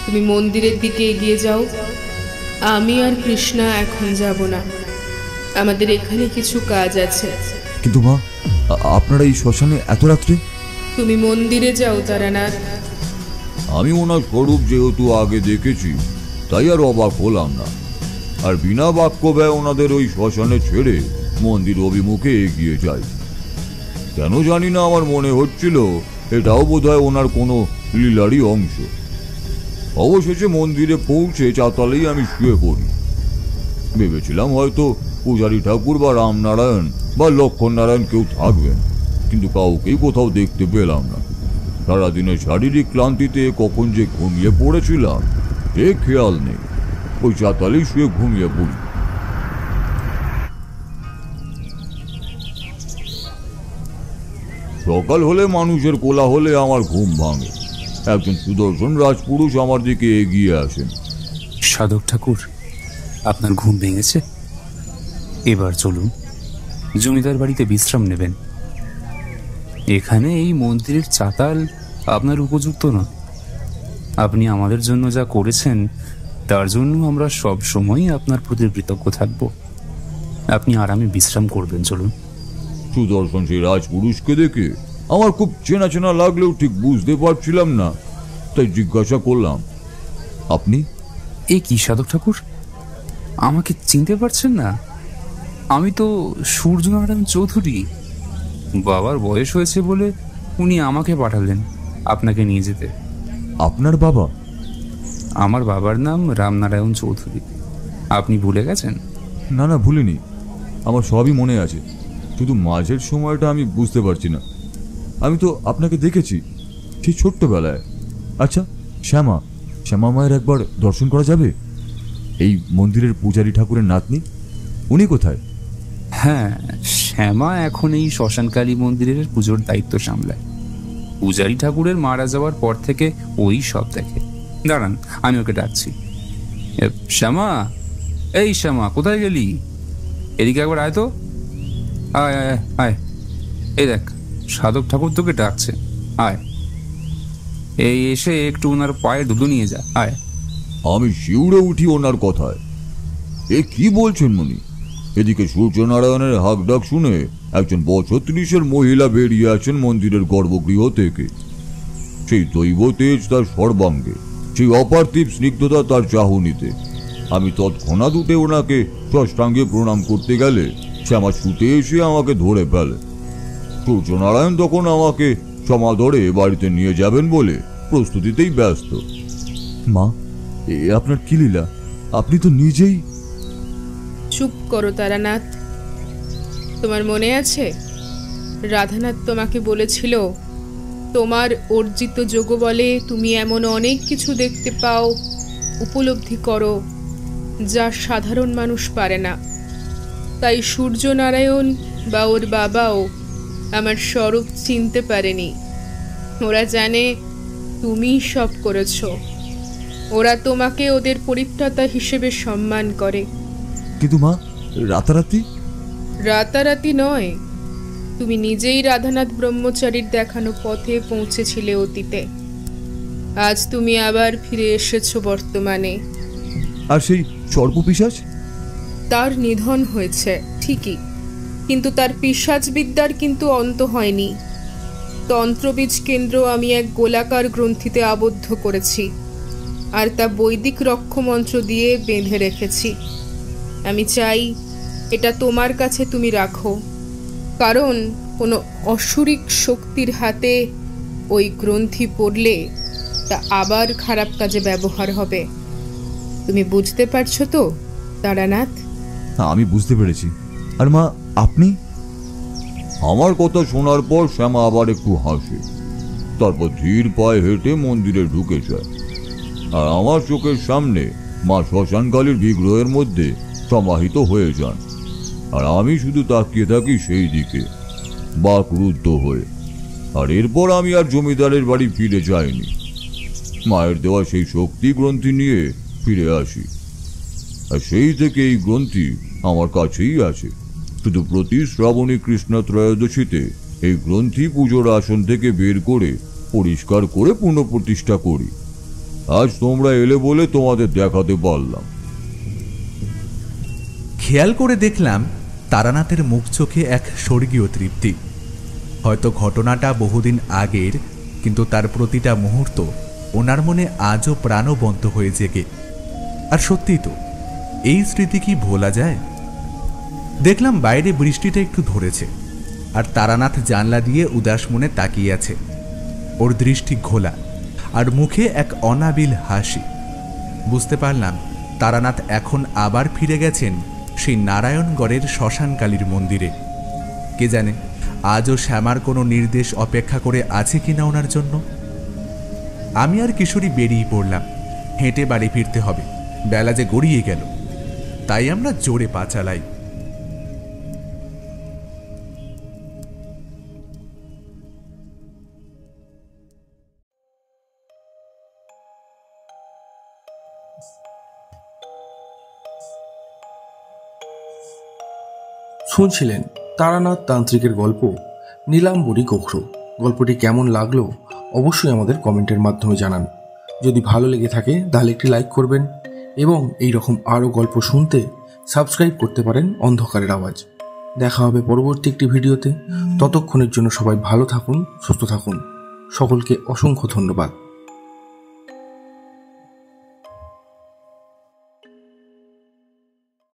K: তুমি মন্দিরের দিকে এগিয়ে যাও। আমি আর কৃষ্ণা এখন যাব না, আমাদের এখানে কিছু কাজ আছে।
E: কিন্তু মা, আপনারা এই শ্মশানে এত রাত্রে?
K: তুমি মন্দিরে যাও তারানাথ।
E: আমি ওনার স্বরূপ যেহেতু আগে দেখেছি, তাই আর অবাক হলাম না। আর বিনা বাক্য ব্যয় ওনাদের ওই শ্মশানে ছেড়ে মন্দির অভিমুখে এগিয়ে যাই। কেন জানি না আমার মনে হচ্ছিল এটাও বোধহয় ওনার কোনো লীলারই অংশ। অবশেষে মন্দিরে পৌঁছে চাতালেই আমি শুয়ে পড়ি। ভেবেছিলাম হয়তো পূজারী ঠাকুর বা রামনারায়ণ বা লক্ষ্মণ নারায়ণ কেউ থাকবেন, কিন্তু কাউকেই কোথাও দেখতে পেলাম না। সারাদিনের শারীরিক ক্লান্তিতে কখন যে ঘুমিয়ে পড়েছিলাম সে খেয়াল নেই। ওই চাতালেই শুয়ে ঘুমিয়ে পড়ি। সকাল হলে মানুষের কোলাহলে আমার ঘুম ভাঙে। একজন সুদর্শন রাজপুরুষ আমার দিকে এগিয়ে আসেন।
L: সাধক ঠাকুর, আপনার ঘুম ভেঙেছে? এবার চলুন, জমিদার বাড়িতে বিশ্রাম নেবেন। এখানে এই মন্দিরের চাতাল আপনার উপযুক্ত নয়। আপনি আমাদের জন্য যা করেছেন তার জন্য আমরা সব সময় আপনার প্রতি কৃতজ্ঞ থাকব। আপনি আরামে বিশ্রাম করবেন, চলুন।
E: সুদর্শন সেই রাজপুরুষকে দেখে আমার খুব চেনা চেনা লাগলেও ঠিক বুঝতে পারছিলাম না, তাই জিজ্ঞাসা করলাম, আপনি?
L: এ কি সাধক ঠাকুর, আমাকে চিনতে পারছেন না? আমি তো সূর্যনারায়ণ চৌধুরী। বাবার বয়স হয়েছে বলে উনি আমাকে পাঠালেন আপনাকে নিয়ে যেতে।
E: আপনার বাবা?
L: আমার বাবার নাম রামনারায়ণ চৌধুরী। আপনি ভুলে গেছেন?
E: না না, ভুলিনি। আমার সবই মনে আছে, শুধু মাঝের সময়টা আমি বুঝতে পারছি না। আমি তো আপনাকে দেখেছি ঠিক ছোট্টবেলায়। আচ্ছা, শ্যামা মায়ের একবার দর্শন করা যাবে? এই মন্দিরের পূজারী ঠাকুরের নাতনি, উনি কোথায়?
L: হ্যাঁ, শ্যামা এখন এই শ্মশানকালী মন্দিরের পুজোর দায়িত্ব সামলায়। পূজারী ঠাকুরের মারা যাওয়ার পর থেকে ওই সব দেখে। দাঁড়ান, আমি ওকে ডাকছি। শ্যামা, এই শ্যামা, কোথায় গেলি? এদিকে একবার আয় তো। আয় আয় আয়, এই দেখ সাধক ঠাকুর তোকে ডাকছে, আয়। এই এসে একটু ওনার পায়ে ধুলো নিয়ে যা, আয়।
E: আমি শিউরে উঠি ওনার কথায়। এ কি বলছেন মুনি? এদিকে সূর্যনারায়ণের হাক ডাক শুনে একজন বছর 30-এর মহিলা বেরিয়ে আছেন মন্দিরের গর্ভগৃহ থেকে। সেই দৈব তেজ তার সর্বাঙ্গে, সেই অপার্থিব স্নিগ্ধতা তার চাহনিতে। আমি তৎক্ষণাৎ উঠে ওনাকে ষষ্ঠাঙ্গে প্রণাম করতে গেলে শ্যামা ছুটে এসে আমাকে ধরে ফেলে। সূর্যনারায়ণ তখন আমাকে সমাদরে বাড়িতে নিয়ে যাবেন বলে প্রস্তুতিতেই ব্যস্ত। মা, এ আপনার কি লীলা? আপনি তো নিজেই।
K: চুপ করো তারানাথ। তোমার মনে আছে রাধানাথ তোমাকে বলেছিল তোমার অর্জিত যোগ বলে তুমি এমন অনেক কিছু দেখতে পাও, উপলব্ধি করো, যা সাধারণ মানুষ পারে না। তাই সূর্যনারায়ণ বা ওর বাবাও আমার স্বরূপ চিনতে পারেনি। ওরা জানে তুমি সব করেছ। ওরা তোমাকে ওদের পরিত্রাতা হিসেবে সম্মান করে।
E: কিন্তু মা, রাতারাতি?
K: রাতারাতি নয়, তুমি নিজেই রাধানাথ ব্রহ্মচারীর দেখানো পথে পৌঁছেছিলে অতীতে। আজ তুমি আবার ফিরে এসেছো বর্তমানে।
E: আর সেই সর্পপিশাচ?
K: তার নিধন হয়েছে ঠিকই, কিন্তু তার পিশাচ বিদ্যার কিন্তু অন্ত হয়নি। তন্ত্রবীজ কেন্দ্র আমি এক গোলাকার গ্রন্থিতে আবদ্ধ করেছি, আর তা বৈদিক রক্ষমন্ত্র দিয়ে বেঁধে রেখেছি। আমি চাই এটা তোমার কাছে তুমি রাখো, কারণ কোনো অসুরিক শক্তির হাতে ওই গ্রন্থি পড়লে তা আবার খারাপ কাজে ব্যবহার হবে। তুমি বুঝতে পারছো তো তারানাথ?
E: আমি বুঝতে পেরেছি। আর মা, আপনি? আমার কথা শোনার পর শ্যামা আবার একটু হাসে, তারপর ধীর পায়ে হেঁটে মন্দিরে ঢুকে যায়। আর আমার চোখের সামনে মা শ্মশানকালীর বিগ্রহের মধ্যে সমাহিত হয়ে যান। আর আমি শুধু তাকিয়ে থাকি সেই দিকে, বাকরুদ্ধ হয়ে। আর এরপর আমি আর জমিদারের বাড়ি ফিরে যাইনি। মায়ের দেওয়া সেই শক্তি গ্রন্থি নিয়ে ফিরে আসি। আর সেই থেকে এই গ্রন্থি আমার কাছেই আছে। শুধু প্রতি শ্রাবণী কৃষ্ণ ত্রয়োদশীতে এই গ্রন্থি পুজোর আসন থেকে বের করে পরিষ্কার করে পুনঃপ্রতিষ্ঠা করি। আজ তোমরা এলে বলে তোমাদের দেখাতে পারলাম।
B: খেয়াল করে দেখলাম তারানাথের মুখ চোখে এক স্বর্গীয় তৃপ্তি। হয়তো ঘটনাটা বহুদিন আগের, কিন্তু তার প্রতিটা মুহূর্ত ওনার মনে আজও প্রাণবন্ত হয়ে জেগে। আর সত্যিই তো, এই স্মৃতি কি ভোলা যায়? দেখলাম বাইরে বৃষ্টিটা একটু ধরেছে, আর তারানাথ জানলা দিয়ে উদাস মনে তাকিয়ে আছে। ওর দৃষ্টি ঘোলা, আর মুখে এক অনাবিল হাসি। বুঝতে পারলাম তারানাথ এখন আবার ফিরে গেছেন সেই নারায়ণগড়ের শ্মশানকালীর মন্দিরে। কে জানে আজও শ্যামার কোনো নির্দেশ অপেক্ষা করে আছে কিনা ওনার জন্য। আমি আর কিশোরী বেরিয়ে পড়লাম। হেঁটে বাড়ি ফিরতে হবে, বেলা যে গড়িয়ে গেল। তাই আমরা জোরে পা চালাই।
A: শুনছিলেন তারানাথ তান্ত্রিকের গল্প নীলাম্বরী গোখরো। গল্পটি কেমন লাগলো অবশ্যই আমাদের কমেন্টের মাধ্যমে জানান। যদি ভালো লেগে থাকে তাহলে একটি লাইক করবেন, এবং এই রকম আরও গল্প শুনতে সাবস্ক্রাইব করতে পারেন অন্ধকারের আওয়াজ। দেখা হবে পরবর্তী একটি ভিডিওতে। ততক্ষণের জন্য সবাই ভালো থাকুন, সুস্থ থাকুন। সকলকে অসংখ্য ধন্যবাদ।